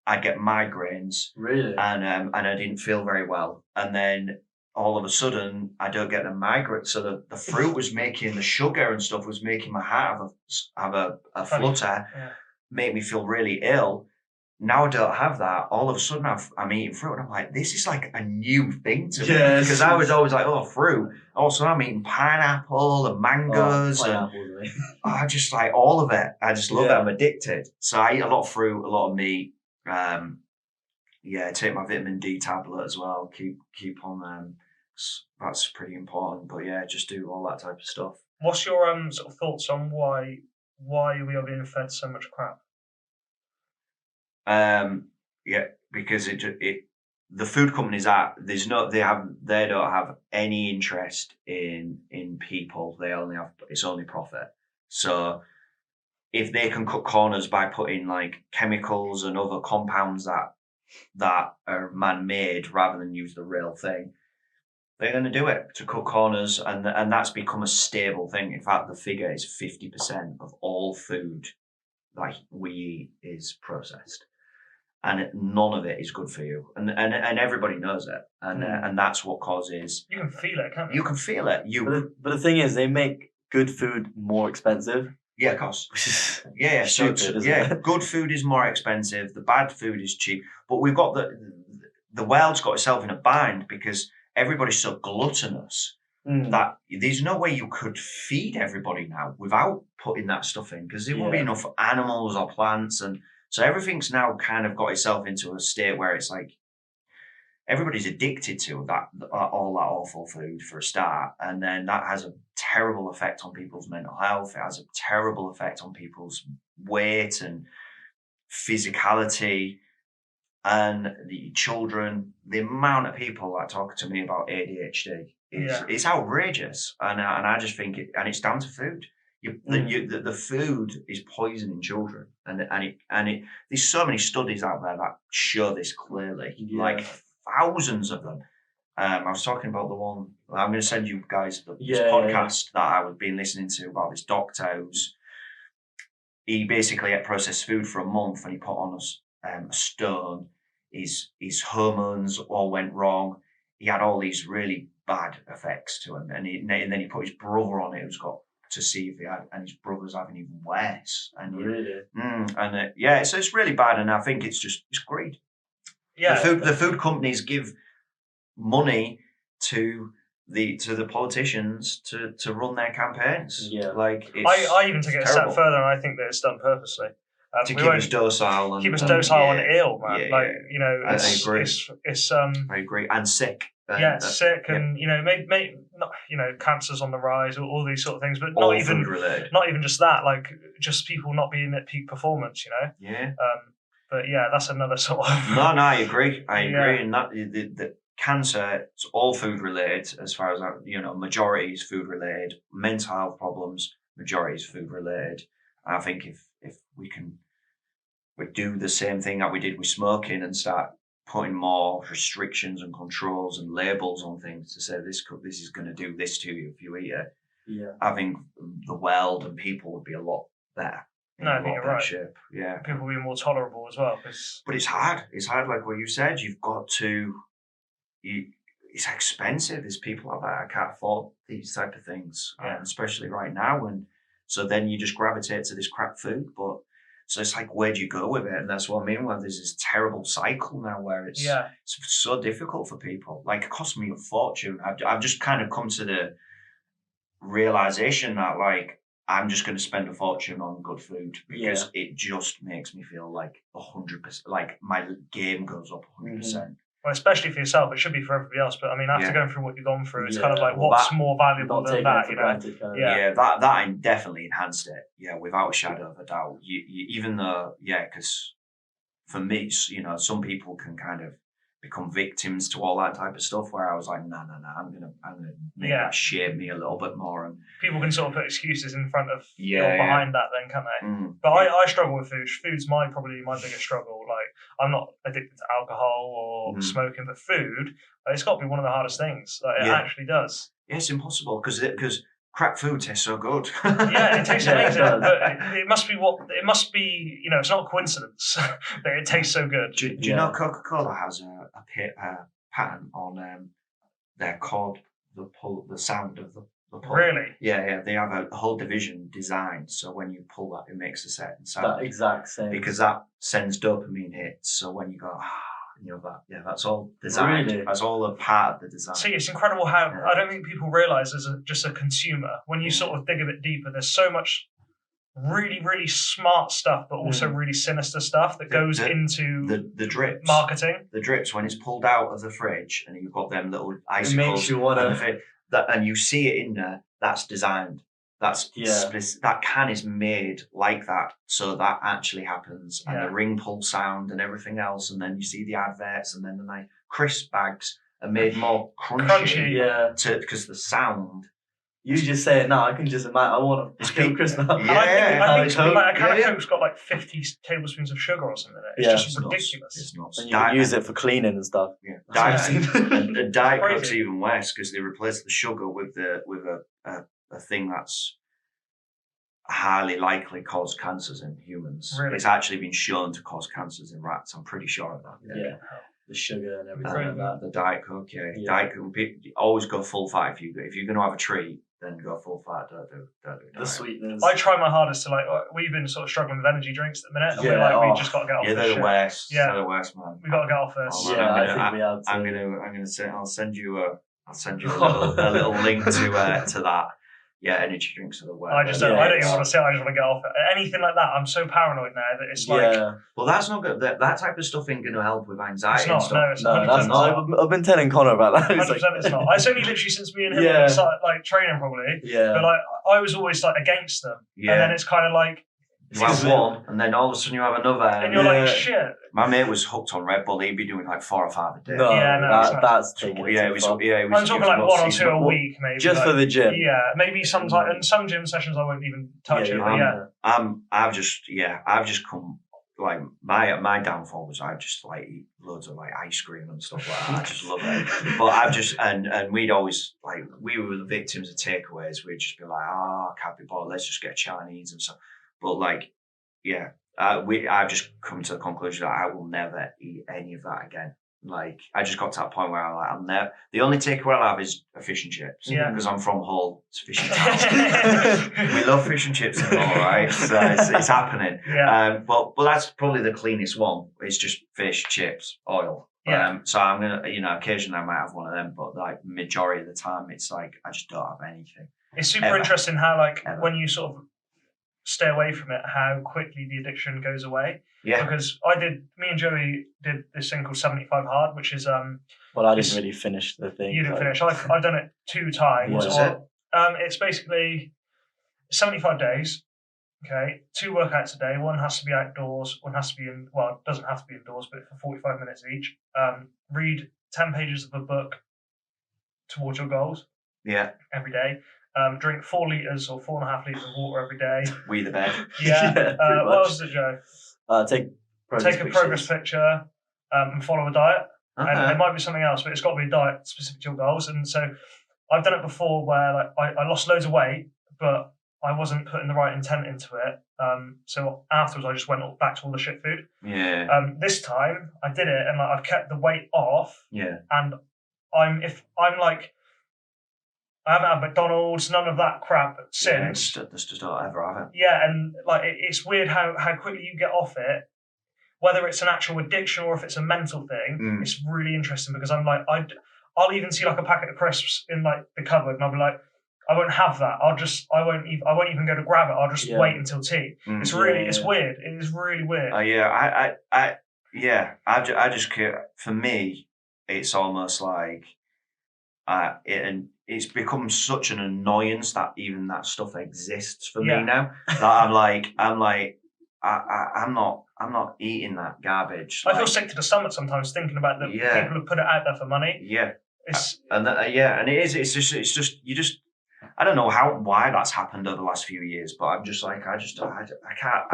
Speaker 3: I'd get migraines.
Speaker 2: Really?
Speaker 3: And I didn't feel very well. And then all of a sudden, I don't get the migraines. So the fruit was making the sugar and stuff was making my heart have a flutter, make me feel really ill. Now I don't have that. All of a sudden, I'm eating fruit, and I'm like, this is like a new thing to me. Because I was always like, oh, fruit. Also, I'm eating pineapple and mangoes, and I just like all of it. I just love it. I'm addicted. So I eat a lot of fruit, a lot of meat. I take my vitamin D tablet as well. Keep on them. That's pretty important. But just do all that type of stuff.
Speaker 1: What's your sort of thoughts on why we are being fed so much crap?
Speaker 3: Because the food companies they don't have any interest in people. It's only profit. So if they can cut corners by putting like chemicals and other compounds that are man-made rather than use the real thing, they're going to do it to cut corners, and that's become a stable thing. In fact, the figure is 50% of all food that we eat is processed. And none of it is good for you, and everybody knows it, and that's what causes.
Speaker 1: You can feel it, can't you?
Speaker 3: You can feel it.
Speaker 2: But the thing is, they make good food more expensive.
Speaker 3: Yeah, of course. Yeah.
Speaker 2: Stupid,
Speaker 3: good food is more expensive. The bad food is cheap. But we've got the world's got itself in a bind because everybody's so gluttonous that there's no way you could feed everybody now without putting that stuff in, because there won't be enough animals or plants. And so everything's now kind of got itself into a state where it's like everybody's addicted to all that awful food for a start. And then that has a terrible effect on people's mental health. It has a terrible effect on people's weight and physicality, and the children, the amount of people that talk to me about ADHD it's outrageous, and I just think it's down to food. The food is poisoning children, and there's so many studies out there that show this clearly, like thousands of them. I was talking about the one. I'm going to send you guys this podcast that I was been listening to about this doctor he basically ate processed food for a month, and he put on a stone. His hormones all went wrong. He had all these really bad effects to him, and then he put his brother on it, who's got to see if he had, and his brother's having even worse. And
Speaker 2: really,
Speaker 3: so it's really bad, and I think it's greed.
Speaker 1: Yeah,
Speaker 3: the food companies give money to the politicians to run their campaigns.
Speaker 2: Yeah,
Speaker 3: like
Speaker 1: I even take it a step further, and I think that it's done purposely.
Speaker 3: To keep us docile and
Speaker 1: ill, man.
Speaker 3: I agree.
Speaker 1: It's
Speaker 3: I agree, and sick.
Speaker 1: Sick, and maybe not, cancer's on the rise, all these sort of things, but
Speaker 3: all
Speaker 1: not even
Speaker 3: food related.
Speaker 1: Not even just that, like just people not being at peak performance,
Speaker 3: Yeah.
Speaker 1: But that's another sort of.
Speaker 3: No, I agree. And that the cancer, it's all food related. As far as majority is food related. Mental health problems, majority is food related. And I think if we do the same thing that we did with smoking and start putting more restrictions and controls and labels on things to say this is going to do this to you if you eat it.
Speaker 2: Yeah,
Speaker 3: I think the world and people would be a lot better.
Speaker 1: No, I think you're right.
Speaker 3: Shape. Yeah,
Speaker 1: people will be more tolerable as well.
Speaker 3: But it's hard. It's hard, like what you said. You've got to. It's expensive. There's people out there that can't afford these type of things, especially right now. And so then you just gravitate to this crap food, but. So it's like, where do you go with it? And that's what I mean. Well, there's this terrible cycle now where it's so difficult for people. Like, it cost me a fortune. I've just kind of come to the realization that, like, I'm just going to spend a fortune on good food because it just makes me feel like 100%, like my game goes up 100%.
Speaker 1: Well, especially for yourself, it should be for everybody else. But I mean, after going through what you've gone through, it's kind of like, what's more valuable than that?
Speaker 3: That definitely enhanced it. Yeah, without a shadow of a doubt. Even though, because for me, some people can kind of become victims to all that type of stuff. Where I was like, no, I'm gonna make that shape me a little bit more. And
Speaker 1: people can sort of put excuses in front of or behind that, then, can't they? But I struggle with food. Food's probably my biggest struggle. Like, I'm not addicted to alcohol or smoking, but food, it's got to be one of the hardest things. Like, it actually does.
Speaker 3: Yeah, it's impossible because crap food tastes so good.
Speaker 1: It tastes amazing. But it must be. It's not a coincidence that it tastes so good.
Speaker 3: Do you know Coca-Cola has a pattern on their cod, the sound of the pull?
Speaker 1: Really?
Speaker 3: Yeah. They have a whole division designed so when you pull that, it makes a certain sound.
Speaker 2: That exact same.
Speaker 3: Because that sends dopamine hits. So when you go, that's all designed.
Speaker 2: Really?
Speaker 3: That's all a part of the design.
Speaker 1: See, it's incredible how I don't think people realise as just a consumer, when you sort of dig a bit deeper, there's so much really, really smart stuff, but also really sinister stuff that goes into
Speaker 3: the drips.
Speaker 1: Marketing.
Speaker 3: The drips, when it's pulled out of the fridge and you've got them little icicles.
Speaker 2: It makes you want to...
Speaker 3: And you see it in there, that's designed. That can is made like that, so that actually happens, and the ring pull sound and everything else, and then you see the adverts, and then the nice crisp bags are made more crunchy, because the sound.
Speaker 2: You just say it now. I can just imagine. I want to feel crisp now.
Speaker 1: I think a can of Coke's got like 50 tablespoons of sugar or something in it. It's just ridiculous.
Speaker 3: It's nuts.
Speaker 2: And you can use it for cleaning and stuff.
Speaker 3: Yeah, Diet Coke's even worse because they replace the sugar with a thing that's highly likely cause cancers in humans.
Speaker 1: Really?
Speaker 3: It's actually been shown to cause cancers in rats. I'm pretty sure of that.
Speaker 2: Yeah. The sugar and everything like that.
Speaker 3: The Diet Coke, Diet Coke. Always go full fat if you're going to have a treat. Then go full fat. Don't do
Speaker 2: the sweetness.
Speaker 1: I try my hardest to we've been sort of struggling with energy drinks at the minute. And we just got to get off.
Speaker 3: Yeah, they're the worst.
Speaker 1: Yeah,
Speaker 3: they're the worst, man.
Speaker 1: We got to get off this.
Speaker 2: I think we have to.
Speaker 3: I'm gonna say I'll send you a little link to that. Yeah, energy drinks are the worst.
Speaker 1: I don't even want to say. I just want to get off it. Anything like that, I'm so paranoid now that it's like.
Speaker 3: Well, that's not good. That type of stuff ain't going to help with anxiety.
Speaker 1: It's not.
Speaker 3: And stuff.
Speaker 1: No,
Speaker 2: that's not. I've been telling Connor about that.
Speaker 1: 100% it's not. It's only literally since me and him started like training probably.
Speaker 2: Yeah.
Speaker 1: But like I was always like against them. Yeah. And then it's kind of like
Speaker 3: You have one, and then all of a sudden you have another.
Speaker 1: And you're like, shit.
Speaker 3: My mate was hooked on Red Bull. He'd be doing like 4 or 5 a day.
Speaker 2: No, that's
Speaker 3: So,
Speaker 2: taking
Speaker 3: yeah,
Speaker 2: it
Speaker 3: it was.
Speaker 2: too
Speaker 3: Yeah, it
Speaker 1: I'm
Speaker 3: was.
Speaker 1: talking like 1 or 2 a
Speaker 3: well,
Speaker 1: week, maybe.
Speaker 2: just
Speaker 1: like,
Speaker 2: for the gym.
Speaker 1: Yeah, maybe sometimes in some gym sessions I won't even touch it. But yeah,
Speaker 3: I've just come. Like my downfall was I just like eat loads of like ice cream and stuff like that. I just love it. But I've just and we'd always like we were the victims of takeaways. We'd just be like, oh, can't be bothered. Let's just get Chinese and stuff. But like, yeah, I've just come to the conclusion that I will never eat any of that again. Like I just got to that point where I'm never. The only takeaway I'll have is a fish and chips.
Speaker 1: Yeah.
Speaker 3: Because I'm from Hull. It's fish and chips. We love fish and chips in Hull, right? So it's happening.
Speaker 1: Yeah.
Speaker 3: But that's probably the cleanest one. It's just fish, chips, oil.
Speaker 1: Yeah.
Speaker 3: So I'm gonna, occasionally I might have one of them, but like majority of the time, it's like I just don't have anything.
Speaker 1: It's super interesting how like when you sort of stay away from it, how quickly the addiction goes away.
Speaker 3: Yeah.
Speaker 1: Because me and Joey did this thing called 75 Hard, which is
Speaker 2: well, I didn't really finish the thing.
Speaker 1: You didn't finish. I've done it 2 times.
Speaker 3: What is it?
Speaker 1: It's basically 75 days. Okay, 2 workouts a day. One has to be outdoors. One has to be it doesn't have to be indoors, but for 45 minutes each. Read 10 pages of a book towards your goals.
Speaker 3: Yeah.
Speaker 1: Every day. Drink 4 litres or 4.5 litres of water every day.
Speaker 3: We the bed.
Speaker 1: Yeah.
Speaker 2: Yeah,
Speaker 1: what else is it, Joe?
Speaker 2: Take
Speaker 1: a progress picture and follow a diet.
Speaker 3: Okay.
Speaker 1: And there might be something else, but it's got to be a diet specific to your goals. And so I've done it before where like I lost loads of weight, but I wasn't putting the right intent into it. So afterwards, I just went back to all the shit food.
Speaker 3: Yeah.
Speaker 1: This time I did it, and like I've kept the weight off.
Speaker 3: Yeah.
Speaker 1: And I haven't had McDonald's, none of that crap since.
Speaker 3: Yeah, this does not ever have it.
Speaker 1: Yeah, and like it's weird how quickly you get off it, whether it's an actual addiction or if it's a mental thing. It's really interesting because I'm like, I'll even see like a packet of crisps in like the cupboard, and I'll be like, I won't have that. I won't even go to grab it. I'll just wait until tea. It's weird. It is really weird.
Speaker 3: I just for me, it's almost like it's become such an annoyance that even that stuff exists for me now. That I'm not eating that garbage.
Speaker 1: I feel sick to the stomach sometimes thinking about the people who put it out there for money.
Speaker 3: Yeah, and it is. It's just you just. I don't know why that's happened over the last few years, but I'm just like I can't.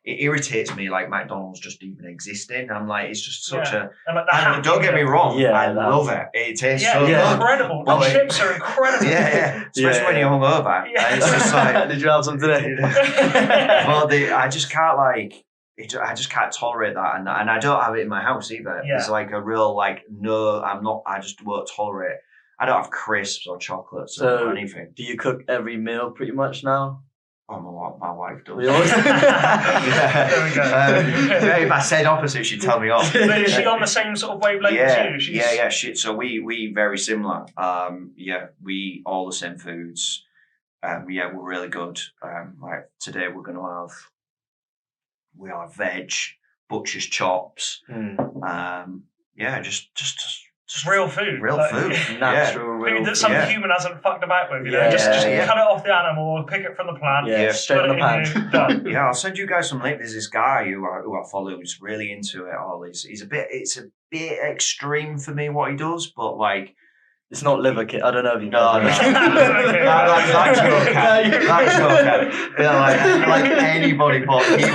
Speaker 3: It irritates me like McDonald's just even existing. I'm like, it's just such a. And don't get me wrong, I love it. It tastes so good.
Speaker 1: Incredible. The chips are incredible.
Speaker 3: Especially when you're hungover. Yeah. It's just like.
Speaker 2: Did you have some today?
Speaker 3: Well, I just can't like. I just can't tolerate that, and I don't have it in my house either.
Speaker 1: Yeah.
Speaker 3: It's like a real like no, I'm not. I just won't tolerate. I don't have crisps or chocolates or anything.
Speaker 2: Do you cook every meal pretty much now?
Speaker 3: Oh, my wife does.
Speaker 1: There we go.
Speaker 3: If I said opposite, she'd tell me off.
Speaker 1: But is she on the same sort of wavelength as you?
Speaker 3: Yeah. So we very similar. We all the same foods. We're really good. Like today we have veg, butcher's chops. Just
Speaker 1: real food.
Speaker 3: Real food.
Speaker 2: Natural, real
Speaker 1: food that some human hasn't fucked about with. Just cut it off the animal, pick it from the plant.
Speaker 2: Straight in the pan.
Speaker 3: Yeah, I'll send you guys some link. There's this guy who I follow who's really into it all. It's a bit extreme for me what he does, but like
Speaker 2: it's not liver kit. I don't know if you
Speaker 3: know. That's okay. Like anybody bought, he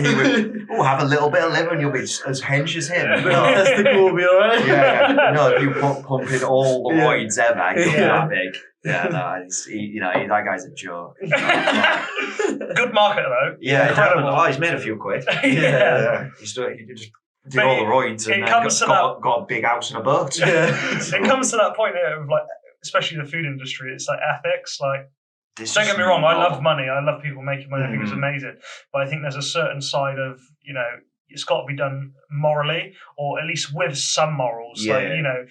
Speaker 3: would have a little bit of liver and you'll be as hench as him.
Speaker 2: Testicle will be alright.
Speaker 3: Yeah. No, if you pump in all the roids ever, you'll be that big. Yeah, no, that guy's a joke.
Speaker 1: Good market though.
Speaker 3: Yeah, incredible. Oh, he's made a few quid.
Speaker 1: Yeah.
Speaker 3: He just did all the roids and got a big house and a boat.
Speaker 1: It comes to that point here of like, especially the food industry, it's like ethics. Like, don't get me wrong, I love money. I love people making money. I think it's amazing. But I think there's a certain side of, it's got to be done morally or at least with some morals.
Speaker 3: Yeah.
Speaker 1: Like,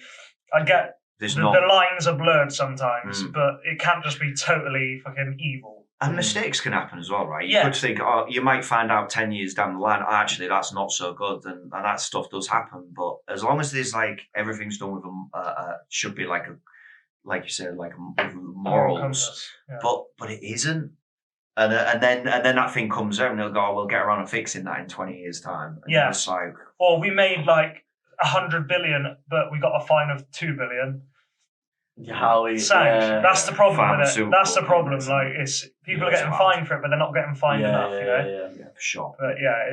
Speaker 1: I get the lines are blurred sometimes, but it can't just be totally fucking evil.
Speaker 3: And mistakes can happen as well, right? You could think, you might find out 10 years down the line, actually, that's not so good, and that stuff does happen. But as long as there's like everything's done with should be like you said, like morals.
Speaker 1: Yeah.
Speaker 3: But it isn't. And then that thing comes out and they'll go, oh, we'll get around to fixing that in 20 years' time. And
Speaker 1: Yeah.
Speaker 3: it's like,
Speaker 1: or we made like 100 billion, but we got a fine of 2 billion.
Speaker 2: How we,
Speaker 1: That's the problem with it. That's the problem.
Speaker 3: Pharmaceutical
Speaker 1: Like, it's people are getting fined for it, but they're not getting fined enough.
Speaker 3: Yeah, for sure.
Speaker 1: But yeah,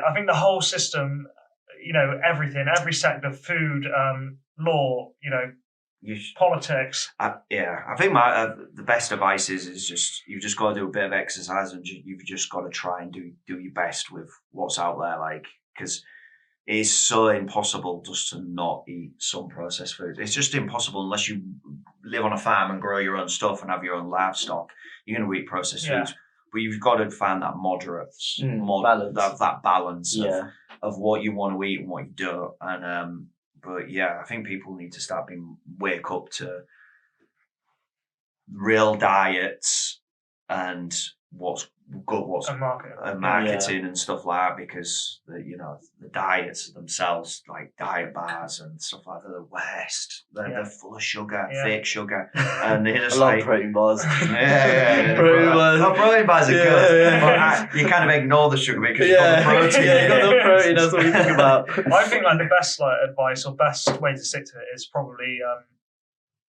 Speaker 1: I think the whole system, everything, every sector, food, law, politics.
Speaker 3: I think the best advice is just you've just got to do a bit of exercise and you've just got to try and do your best with what's out there, like, because it's so impossible just to not eat some processed food. It's just impossible unless you live on a farm and grow your own stuff and have your own livestock. You're going to eat processed foods, but you've got to find that moderate
Speaker 2: balance.
Speaker 3: That balance of what you want to eat and what you don't. And but yeah, I think people need to wake up to real diets and what's good, what's marketing and stuff like that, because the diets themselves, like diet bars and stuff like that, are the worst. They're full of sugar, fake sugar, and they're just like
Speaker 2: protein bars.
Speaker 3: Protein bars are good, but you kind of ignore the sugar because you've got the protein.
Speaker 2: Yeah, you got the protein. That's what we think about.
Speaker 1: I think like the best advice or best way to stick to it is probably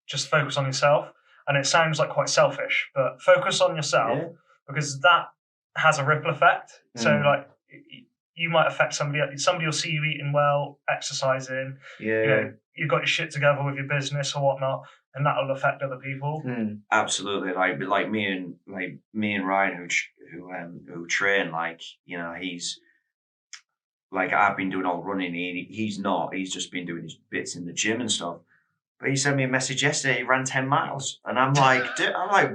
Speaker 1: just focus on yourself. And it sounds like quite selfish, but focus on yourself because that has a ripple effect. So like you might affect somebody. Somebody will see you eating well, exercising. You've got your shit together with your business or whatnot, and that will affect other people.
Speaker 3: Absolutely, like me and Ryan who train. Like he's like I've been doing all running. He's not. He's just been doing his bits in the gym and stuff. But he sent me a message yesterday. He ran 10 miles, and I'm like,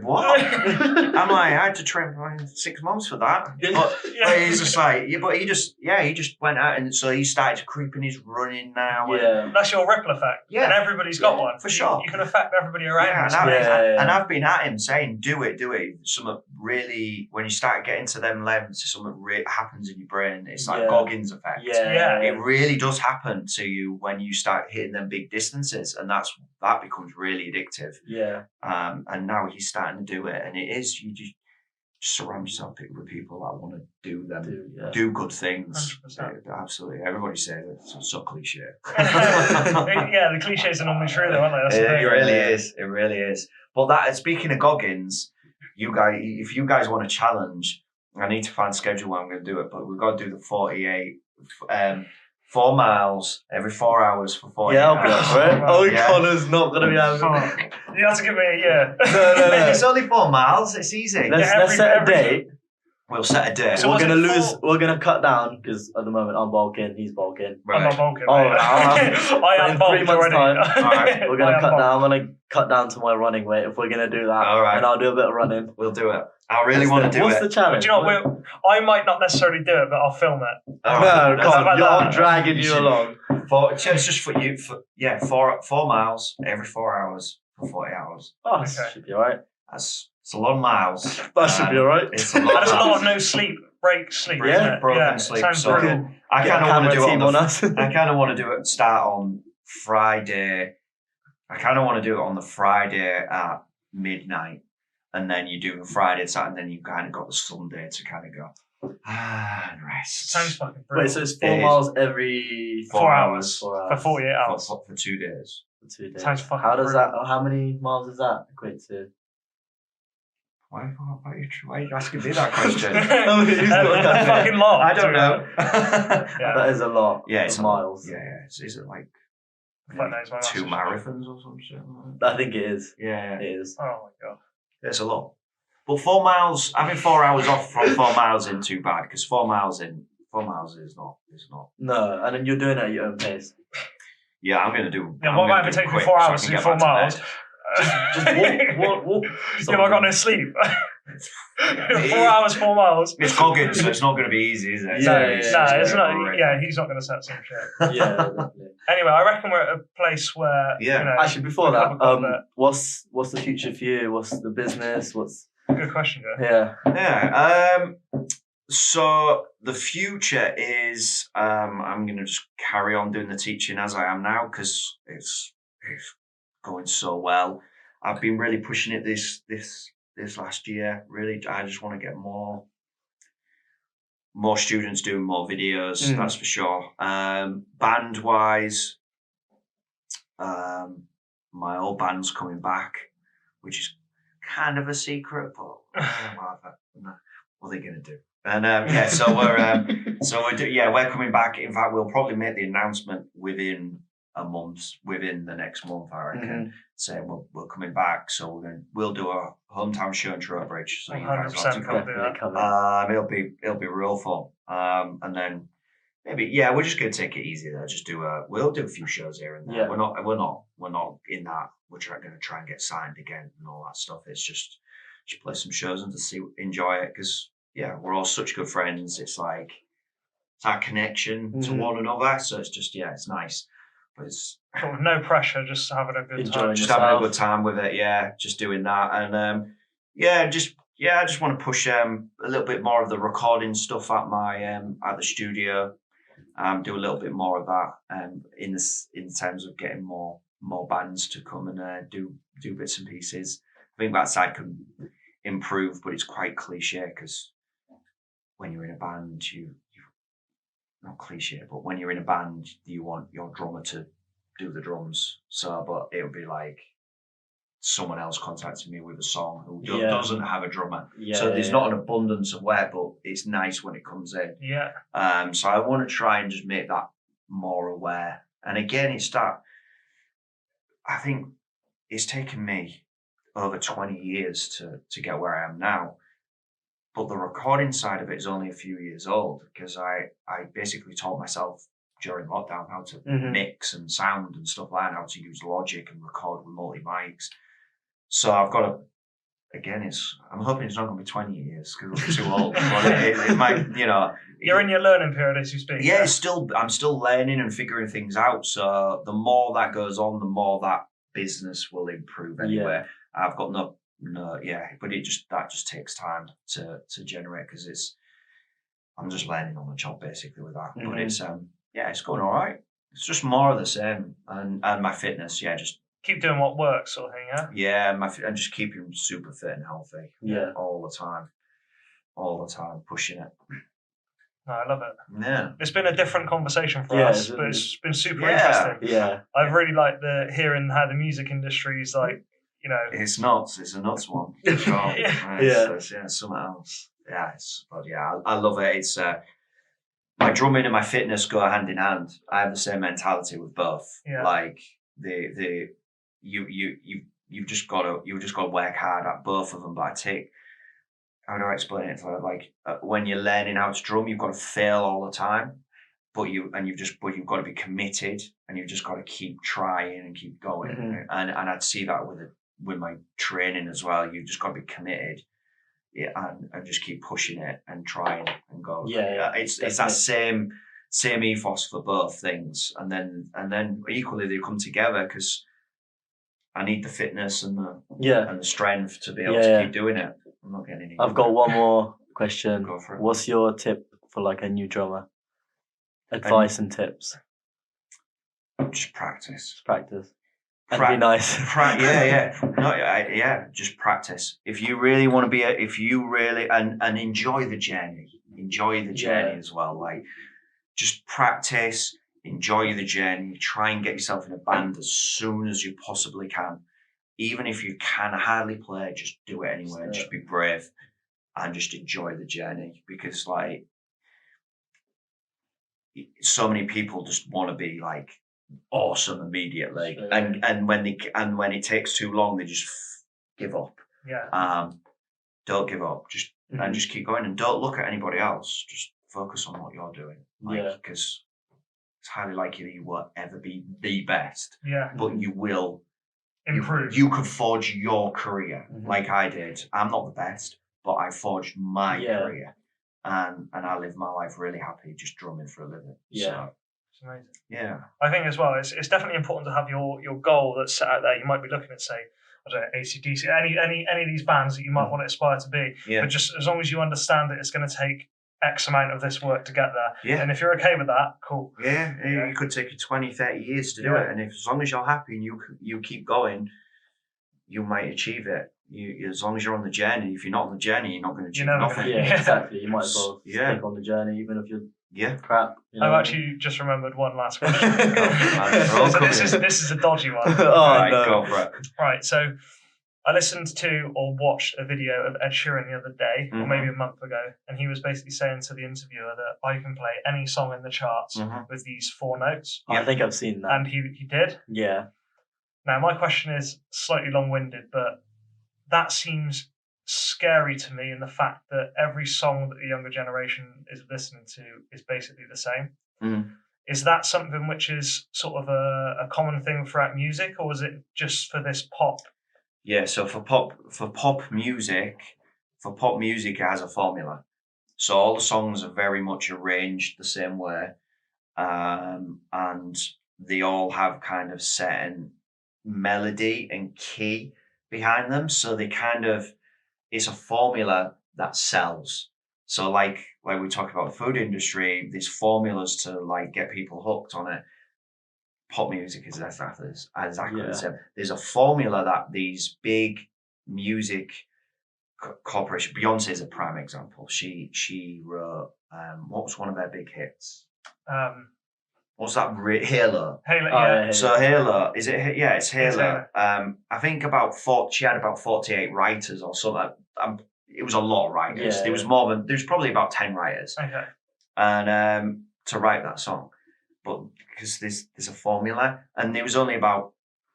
Speaker 3: what? I'm like, I had to train for 6 months for that. But he's just like, he just went out, and so he started creeping his running now.
Speaker 1: Yeah, that's your ripple effect. Yeah, and everybody's got one
Speaker 3: for sure.
Speaker 1: You can affect everybody around.
Speaker 3: And I've been at him saying, do it. Something really, when you start getting to them levels, something really happens in your brain. It's like Goggins effect. It really does happen to you when you start hitting them big distances, and that becomes really addictive. And now he's starting to do it, and it is, you just surround yourself with people that want to do good things. 100%. Absolutely, everybody says it's so cliche.
Speaker 1: The cliches are normally true though, aren't they?
Speaker 3: It really is. But speaking of Goggins, if you guys want a challenge, I need to find a schedule where I'm going to do it, but we've got to do the 48 4 miles every 4 hours for 40
Speaker 2: hours. Connor's not going to be able to.
Speaker 1: You have to give me a year.
Speaker 3: No. It's only 4 miles. It's easy.
Speaker 2: Let's set a date.
Speaker 3: We'll set a date.
Speaker 2: So we're going to cut down because at the moment I'm bulking, he's bulking.
Speaker 1: Right. I'm not bulking.
Speaker 2: I am bulking already. Right, we're going to cut down. I'm going to cut down to my running weight if we're going to do that. All right. And I'll do a bit of running.
Speaker 3: We'll do it. I really want to do it.
Speaker 2: What's the challenge?
Speaker 1: Do you know what? I might not necessarily do it, but I'll film it.
Speaker 2: I'm dragging you along.
Speaker 3: It's just for you. 4 miles every 4 hours for 40 hours.
Speaker 2: Oh, that should be all right.
Speaker 3: It's a lot of miles.
Speaker 2: That should be all right.
Speaker 1: There's a lot of no sleep, sleep.
Speaker 3: Broken sleep. So I kind of want to do it I kind of want to do it. Start on Friday. I kind of want to do it on the Friday at midnight. And then you do the Friday, Saturday, and then you kind of got the Sunday to kind of go and rest.
Speaker 1: Sounds fucking brilliant.
Speaker 2: Wait, so it's 4 miles every
Speaker 1: 4 hours for 48 hours
Speaker 3: for 2 days.
Speaker 1: Sounds fucking.
Speaker 2: How many miles does that equate to?
Speaker 3: Why are you asking me that question?
Speaker 1: A fucking lot.
Speaker 3: I don't know.
Speaker 2: That is a lot.
Speaker 3: Yeah, it's
Speaker 2: miles.
Speaker 3: Is it like
Speaker 1: 2
Speaker 3: marathons or some shit?
Speaker 2: I think it is.
Speaker 3: Yeah,
Speaker 2: it is.
Speaker 1: Oh my god.
Speaker 3: It's a lot. But 4 miles, having 4 hours off from 4 miles isn't too bad, because 4 miles is not.
Speaker 2: No, and then you're doing it at your own pace.
Speaker 3: Yeah, I'm going to do.
Speaker 1: Yeah, what about if it takes me 4 hours to do 4 miles?
Speaker 2: Just walk.
Speaker 1: I got no sleep. 4 hours, 4 miles.
Speaker 3: It's Goggins, so it's not going to be easy, is it?
Speaker 1: It's not. Yeah, he's not going to set some shit.
Speaker 2: Yeah, definitely.
Speaker 1: Anyway, I reckon we're at a place where.
Speaker 2: Actually, before that, what's the future for you? What's the business?
Speaker 1: Good question, Joe.
Speaker 3: Yeah. So the future is I'm going to just carry on doing the teaching as I am now, because it's going so well. I've been really pushing it this this last year. Really, I just want to get more students doing more videos. That's for sure. Band wise, my old band's coming back, which is kind of a secret, but what are they gonna do? And so we're coming back. In fact, we'll probably make the announcement within the next month, I reckon. Saying we're coming back, so we'll do a hometown show in Trowbridge. So you guys have to come. It'll be real fun. And then maybe we're just gonna take it easy there. We'll do a few shows here and there. Yeah. We're not in that. We're gonna try and get signed again and all that stuff. It's just play some shows and enjoy it, because we're all such good friends. It's like it's our connection to one another. So it's just it's nice. But it's
Speaker 1: sort of no pressure, just having a good time.
Speaker 3: Just having a good time with it, just doing that. And I just want to push a little bit more of the recording stuff at my at the studio. Do a little bit more of that in terms of getting more bands to come and do bits and pieces. I think that side can improve, but it's quite cliche, because when you're in a band, you not cliche, but when you're in a band, you want your drummer to do the drums. So, but it would be like someone else contacting me with a song who doesn't have a drummer. So there's not an abundance of work, but it's nice when it comes in. So I want to try and just make that more aware. And again, I think it's taken me over 20 years to get where I am now. But the recording side of it is only a few years old, because I basically taught myself during lockdown how to mix and sound and stuff like that, how to use Logic and record with multi-mics. So I've got to, again, I'm hoping it's not going to be 20 years, because I'm too old. But it might,
Speaker 1: You're in your learning period as you speak.
Speaker 3: Yeah, I'm still learning and figuring things out. So the more that goes on, the more that business will improve anyway. I've got but that just takes time to generate, because I'm just learning on the job basically with that. But it's going all right. It's just more of the same, and my fitness, just
Speaker 1: keep doing what works, sort of thing.
Speaker 3: And just keeping super fit and healthy. All the time pushing it.
Speaker 1: No, I love it.
Speaker 3: Yeah,
Speaker 1: it's been a different conversation for us, but it's been super interesting. I've really liked hearing how the music industry is like.
Speaker 3: It's nuts. It's a nuts one. Sure. It's something else. I love it. It's my drumming and my fitness go hand in hand. I have the same mentality with both. Like you've just got to work hard at both of them. But how do I explain it? Like when you're learning how to drum, you've got to fail all the time. But you've got to be committed, and you've just got to keep trying and keep going. And I'd see that with my training as well. You've just got to be committed, and just keep pushing it and trying and go. It's that same ethos for both things, and then equally they come together, because I need the fitness and the strength to be able to keep doing it. I'm not getting any.
Speaker 2: I've got one more question.
Speaker 3: Go for it.
Speaker 2: What's your tip for like a new drummer? Advice and tips.
Speaker 3: Just practice.
Speaker 2: And be nice.
Speaker 3: Just practice. If you really want to and enjoy the journey. Enjoy the journey as well. Like, just practice, enjoy the journey, try and get yourself in a band as soon as you possibly can. Even if you can hardly play, just do it anyway. Just be brave and just enjoy the journey, because like so many people just want to be like awesome immediately, and when it takes too long, they just give up. Don't give up, and just keep going, and don't look at anybody else. Just focus on what you're doing, because it's highly likely that you won't ever be the best, but you will
Speaker 1: improve.
Speaker 3: You could forge your career like I did. I'm not the best, but I forged my career, and I live my life really happy just drumming for a living. So,
Speaker 1: it's amazing.
Speaker 3: Yeah,
Speaker 1: I think as well, it's definitely important to have your goal that's set out there. You might be looking at, say, I don't know, AC/DC, any of these bands that you might want to aspire to be. But just as long as you understand that it's going to take X amount of this work to get there. And if you're okay with that, cool.
Speaker 3: It could take you 20, 30 years to do it. And as long as you're happy and you keep going, you might achieve it. as long as you're on the journey. If you're not on the journey, you're not going to achieve
Speaker 1: never
Speaker 3: nothing.
Speaker 1: gonna-
Speaker 2: Yeah, exactly. You might as well
Speaker 3: Yeah.
Speaker 2: stick on the journey, even if you're
Speaker 3: Yeah.
Speaker 2: crap. You know?
Speaker 1: I've actually just remembered one last question.
Speaker 3: man.
Speaker 1: This is a dodgy one.
Speaker 2: Oh,
Speaker 3: Right,
Speaker 2: no.
Speaker 3: go for it.
Speaker 1: Right, so I listened to or watched a video of Ed Sheeran the other day, or
Speaker 3: Mhm.
Speaker 1: maybe a month ago, and he was basically saying to the interviewer that I can play any song in the charts
Speaker 3: Mhm.
Speaker 1: with these 4 notes,
Speaker 2: I think I've seen that.
Speaker 1: and he did.
Speaker 2: Yeah.
Speaker 1: Now, my question is slightly long-winded, but that seems scary to me in the fact that every song that the younger generation is listening to is basically the same.
Speaker 3: Mhm.
Speaker 1: Is that something which is sort of a common thing throughout music, or is it just for this pop?
Speaker 3: Yeah, so for pop music, it has a formula. So all the songs are very much arranged the same way, and they all have kind of certain melody and key behind them. So they kind of, it's a formula that sells. So like when we talk about the food industry, there's formulas to like get people hooked on it. Pop music is exactly the same. There's a formula that these big music corporation, Beyonce is a prime example. She wrote what was one of their big hits? What's that? Halo.
Speaker 1: Halo,
Speaker 2: Oh,
Speaker 1: yeah.
Speaker 2: yeah.
Speaker 3: So Halo, is it? Yeah, it's Halo.
Speaker 1: It's Halo.
Speaker 3: I think she had about 48 writers or something. It was a lot of writers.
Speaker 2: Yeah.
Speaker 3: There was probably about 10 writers,
Speaker 1: Okay.
Speaker 3: and to write that song, but because there's a formula, and there was only about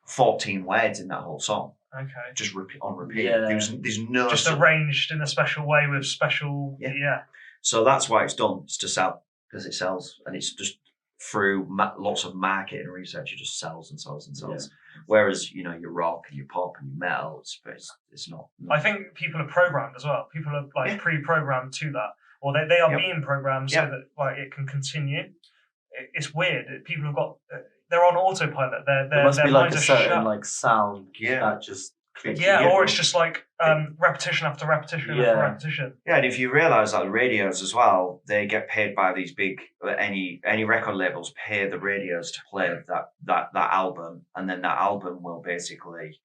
Speaker 3: 14 words in that whole song,
Speaker 1: Okay.
Speaker 3: just on repeat.
Speaker 2: Yeah.
Speaker 3: There's no
Speaker 1: Just arranged in a special way with special.
Speaker 3: Yeah. So that's why it's done. It's to sell, because it sells, and it's just through lots of marketing research, it just sells and sells and sells.
Speaker 2: Yeah.
Speaker 3: Whereas your rock and your pop and your metal, it's not.
Speaker 1: I think people are programmed as well. People are like
Speaker 3: Yeah.
Speaker 1: pre-programmed to that, or they are
Speaker 3: Yep.
Speaker 1: being programmed so
Speaker 3: Yep.
Speaker 1: that like it can continue. It's weird. People have got they're on autopilot.
Speaker 2: There
Speaker 1: Their
Speaker 2: must be like
Speaker 1: minds
Speaker 2: a
Speaker 1: are
Speaker 2: certain
Speaker 1: shut.
Speaker 2: like sound
Speaker 3: Yeah.
Speaker 2: that just clicks.
Speaker 1: Yeah,
Speaker 3: Yeah,
Speaker 1: or
Speaker 3: bro.
Speaker 1: it's just like repetition after repetition after
Speaker 2: Yeah.
Speaker 1: repetition.
Speaker 3: Yeah, and if you realise that the radios as well, they get paid by these big any record labels pay the radios to play that album, and then that album will basically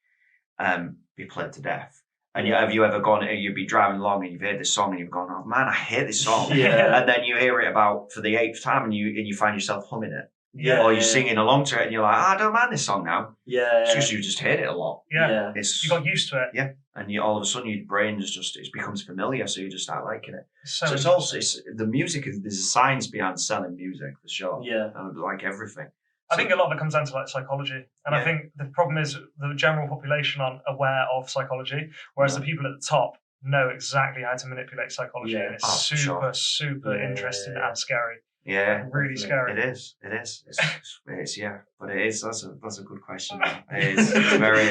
Speaker 3: be played to death. And have you ever gone? You'd be driving along and you've heard this song and you've gone, "Oh man, I hate this song."
Speaker 2: Yeah.
Speaker 3: And then you hear it about for the 8th time and you find yourself humming it,
Speaker 1: Yeah.
Speaker 3: or you're singing along to it and you're like, "I don't mind this song now."
Speaker 2: Yeah.
Speaker 3: It's because you just hate it a lot.
Speaker 1: Yeah.
Speaker 3: It's
Speaker 1: You got used to it.
Speaker 3: and all of a sudden your brain it becomes familiar, so you just start liking it.
Speaker 1: So
Speaker 3: So it's also the music there's a science behind selling music for sure.
Speaker 2: Yeah.
Speaker 3: Like everything.
Speaker 1: I think a lot of it comes down to like psychology, and I
Speaker 3: Yeah.
Speaker 1: think the problem is the general population aren't aware of psychology, whereas the people at the top know exactly how to manipulate psychology,
Speaker 2: Yeah.
Speaker 1: and it's
Speaker 3: Oh, for sure.
Speaker 1: super
Speaker 2: Yeah.
Speaker 1: interesting and scary.
Speaker 3: Yeah,
Speaker 1: Really scary.
Speaker 3: it is. It's yeah, but it is. That's a good question. It's very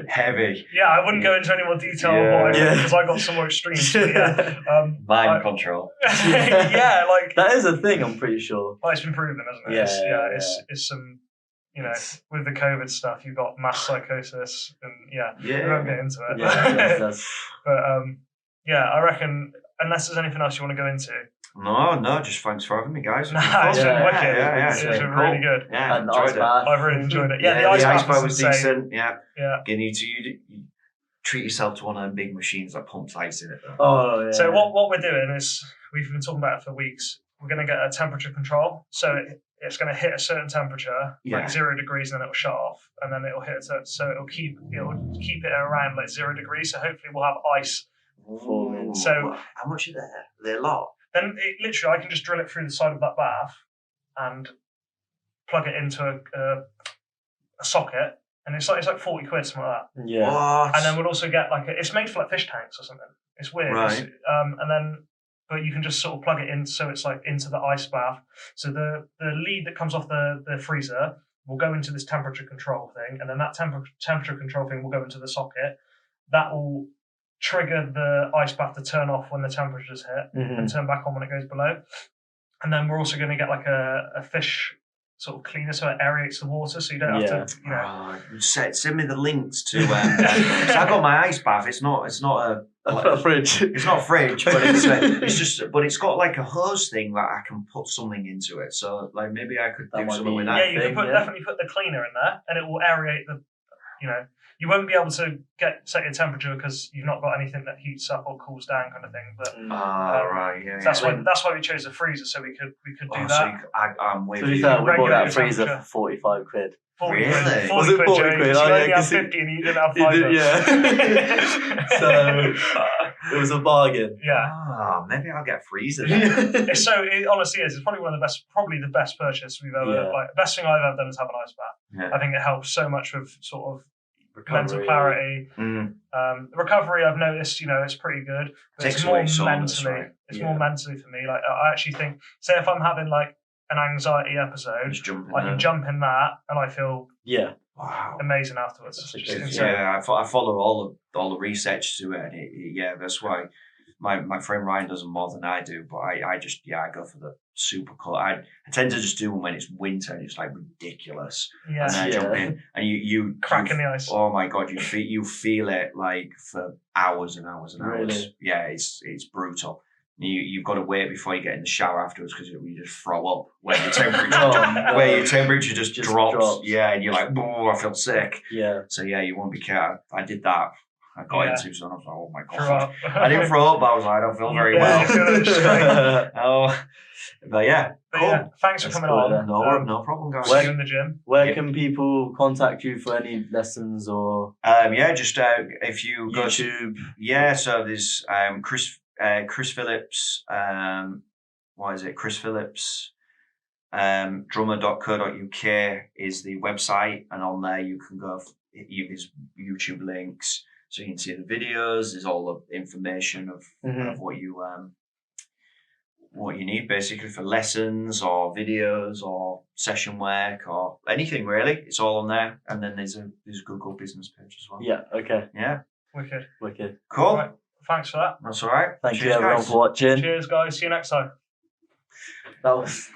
Speaker 3: heavy.
Speaker 1: Yeah, I wouldn't go into any more detail because I got some more extremes. But yeah,
Speaker 3: Mind control.
Speaker 1: yeah, like
Speaker 2: That is a thing, I'm pretty sure.
Speaker 1: well, it's been proven, hasn't it?
Speaker 2: Yeah,
Speaker 1: It's some, with the COVID stuff, you've got mass psychosis, and we
Speaker 3: Yeah.
Speaker 1: won't get into it.
Speaker 2: That's
Speaker 1: But I reckon unless there's anything else you want to go into.
Speaker 3: No, just thanks for having me, guys.
Speaker 1: No, it's been
Speaker 2: Yeah,
Speaker 1: wicked.
Speaker 3: yeah,
Speaker 1: It's
Speaker 3: yeah.
Speaker 1: been
Speaker 3: Cool.
Speaker 1: really good.
Speaker 3: Yeah,
Speaker 2: and the
Speaker 3: enjoyed
Speaker 2: ice
Speaker 3: it.
Speaker 2: bath.
Speaker 1: I've really enjoyed it. Yeah,
Speaker 3: the
Speaker 1: the ice
Speaker 3: ice
Speaker 1: bath
Speaker 3: was
Speaker 1: insane.
Speaker 3: decent. Yeah,
Speaker 1: Yeah.
Speaker 3: you need to you treat yourself to one of them big machines that pumps ice in it. Though.
Speaker 2: Oh yeah.
Speaker 1: So what we're doing is we've been talking about it for weeks. We're going to get a temperature control. So it's going to hit a certain temperature,
Speaker 3: Yeah.
Speaker 1: like 0 degrees, and then it'll shut off, and then it'll hit so it'll keep it around like 0 degrees. So hopefully we'll have ice.
Speaker 3: Ooh,
Speaker 1: So-
Speaker 3: how much are there? They're a lot.
Speaker 1: Then literally I can just drill it through the side of that bath and plug it into a socket, and it's like 40 quid, something like that.
Speaker 2: Yeah.
Speaker 3: What?
Speaker 1: And then we'll also get it's made for like fish tanks or something. It's weird.
Speaker 3: Right.
Speaker 1: But you can just sort of plug it in so it's like into the ice bath. So the lead that comes off the freezer will go into this temperature control thing, and then that temperature control thing will go into the socket. That will trigger the ice bath to turn off when the temperature's hit and turn back on when it goes below. And then we're also going to get like a fish sort of cleaner so it aerates the water, so you don't have to,
Speaker 3: Send me the links to. 'Cause I got my ice bath. It's not
Speaker 2: A fridge.
Speaker 3: It's not a fridge, but it's got like a hose thing that I can put something into it. So like maybe I could
Speaker 2: That
Speaker 3: do
Speaker 2: might
Speaker 3: something
Speaker 2: be-
Speaker 3: with
Speaker 1: Yeah,
Speaker 3: that.
Speaker 1: you can definitely put the cleaner in there, and it will aerate the you won't be able to set your temperature because you've not got anything that heats up or cools down, kind of thing. But
Speaker 3: right, yeah.
Speaker 1: that's why we chose the freezer, so we could do that.
Speaker 3: I'm with
Speaker 2: To be
Speaker 3: you.
Speaker 2: fair, we bought
Speaker 1: regulate
Speaker 2: that freezer
Speaker 1: temperature.
Speaker 2: for 45 quid.
Speaker 1: 40
Speaker 3: Really?
Speaker 1: quid,
Speaker 2: Was it 40
Speaker 1: Joe,
Speaker 2: quid?
Speaker 1: 'cause
Speaker 2: Oh,
Speaker 1: you
Speaker 2: yeah,
Speaker 1: only had
Speaker 2: 'cause
Speaker 1: 50 and you didn't have
Speaker 2: You
Speaker 1: five.
Speaker 2: did, yeah. So it was a bargain.
Speaker 1: Yeah.
Speaker 3: Maybe I'll get a freezer then.
Speaker 1: It honestly is. It's probably probably the best purchase we've ever, best thing I've ever done is have an ice bath.
Speaker 3: Yeah.
Speaker 1: I think it helps so much with sort of mental
Speaker 2: Recovery.
Speaker 1: clarity.
Speaker 3: Mm.
Speaker 1: Recovery, I've noticed, it's pretty good. But
Speaker 3: Takes
Speaker 1: it's more
Speaker 3: away soreness,
Speaker 1: mentally.
Speaker 3: right?
Speaker 1: It's more mentally for me. Like I actually think, say if I'm having like an anxiety episode,
Speaker 3: Just jump in
Speaker 1: I can
Speaker 3: there.
Speaker 1: jump in that and I feel
Speaker 3: Wow.
Speaker 1: amazing afterwards.
Speaker 2: That's
Speaker 1: It's
Speaker 2: a good
Speaker 1: insane.
Speaker 3: Yeah, I follow all the research to it, and that's why my friend Ryan does them more than I do. But I go for the super cold. I tend to just do them when it's winter and it's like ridiculous,
Speaker 1: Yeah.
Speaker 3: and then I jump in and you
Speaker 1: Cracking the ice.
Speaker 3: Oh my god, you feel it like for hours and hours and hours.
Speaker 2: Really?
Speaker 3: Yeah, it's brutal. You've got to wait before you get in the shower afterwards because you just throw up when your temperature where your temperature just drops. Yeah, and you're like, oh, I feel sick.
Speaker 2: Yeah.
Speaker 3: So yeah, you won't be careful. I did that. I got into so I was like, oh my
Speaker 1: Throw
Speaker 3: god.
Speaker 1: up.
Speaker 3: I didn't throw up, but I was like, I don't feel very well.
Speaker 1: You feel it straight.
Speaker 3: But yeah,
Speaker 1: But
Speaker 3: cool.
Speaker 1: yeah, thanks for
Speaker 2: That's
Speaker 1: coming
Speaker 2: cool,
Speaker 1: on.
Speaker 2: yeah.
Speaker 3: No problem, guys.
Speaker 1: See you in the gym.
Speaker 2: Where can people contact you for any lessons or
Speaker 3: Just if you go to
Speaker 2: YouTube?
Speaker 3: so there's Chris Phillips, what is it? Chris Phillips, drummer.co.uk is the website, and on there you can go his YouTube links, so you can see the videos. There's all the information of what you need basically for lessons or videos or session work or anything really. It's all on there, and then there's a Google business page as well.
Speaker 2: Yeah, okay.
Speaker 3: Yeah.
Speaker 1: Wicked.
Speaker 3: Cool.
Speaker 1: All right. Thanks for that.
Speaker 3: That's all right.
Speaker 2: Thank you
Speaker 3: Cheers,
Speaker 2: everyone
Speaker 3: guys.
Speaker 2: for watching.
Speaker 1: Cheers, guys. See you next time.
Speaker 2: That was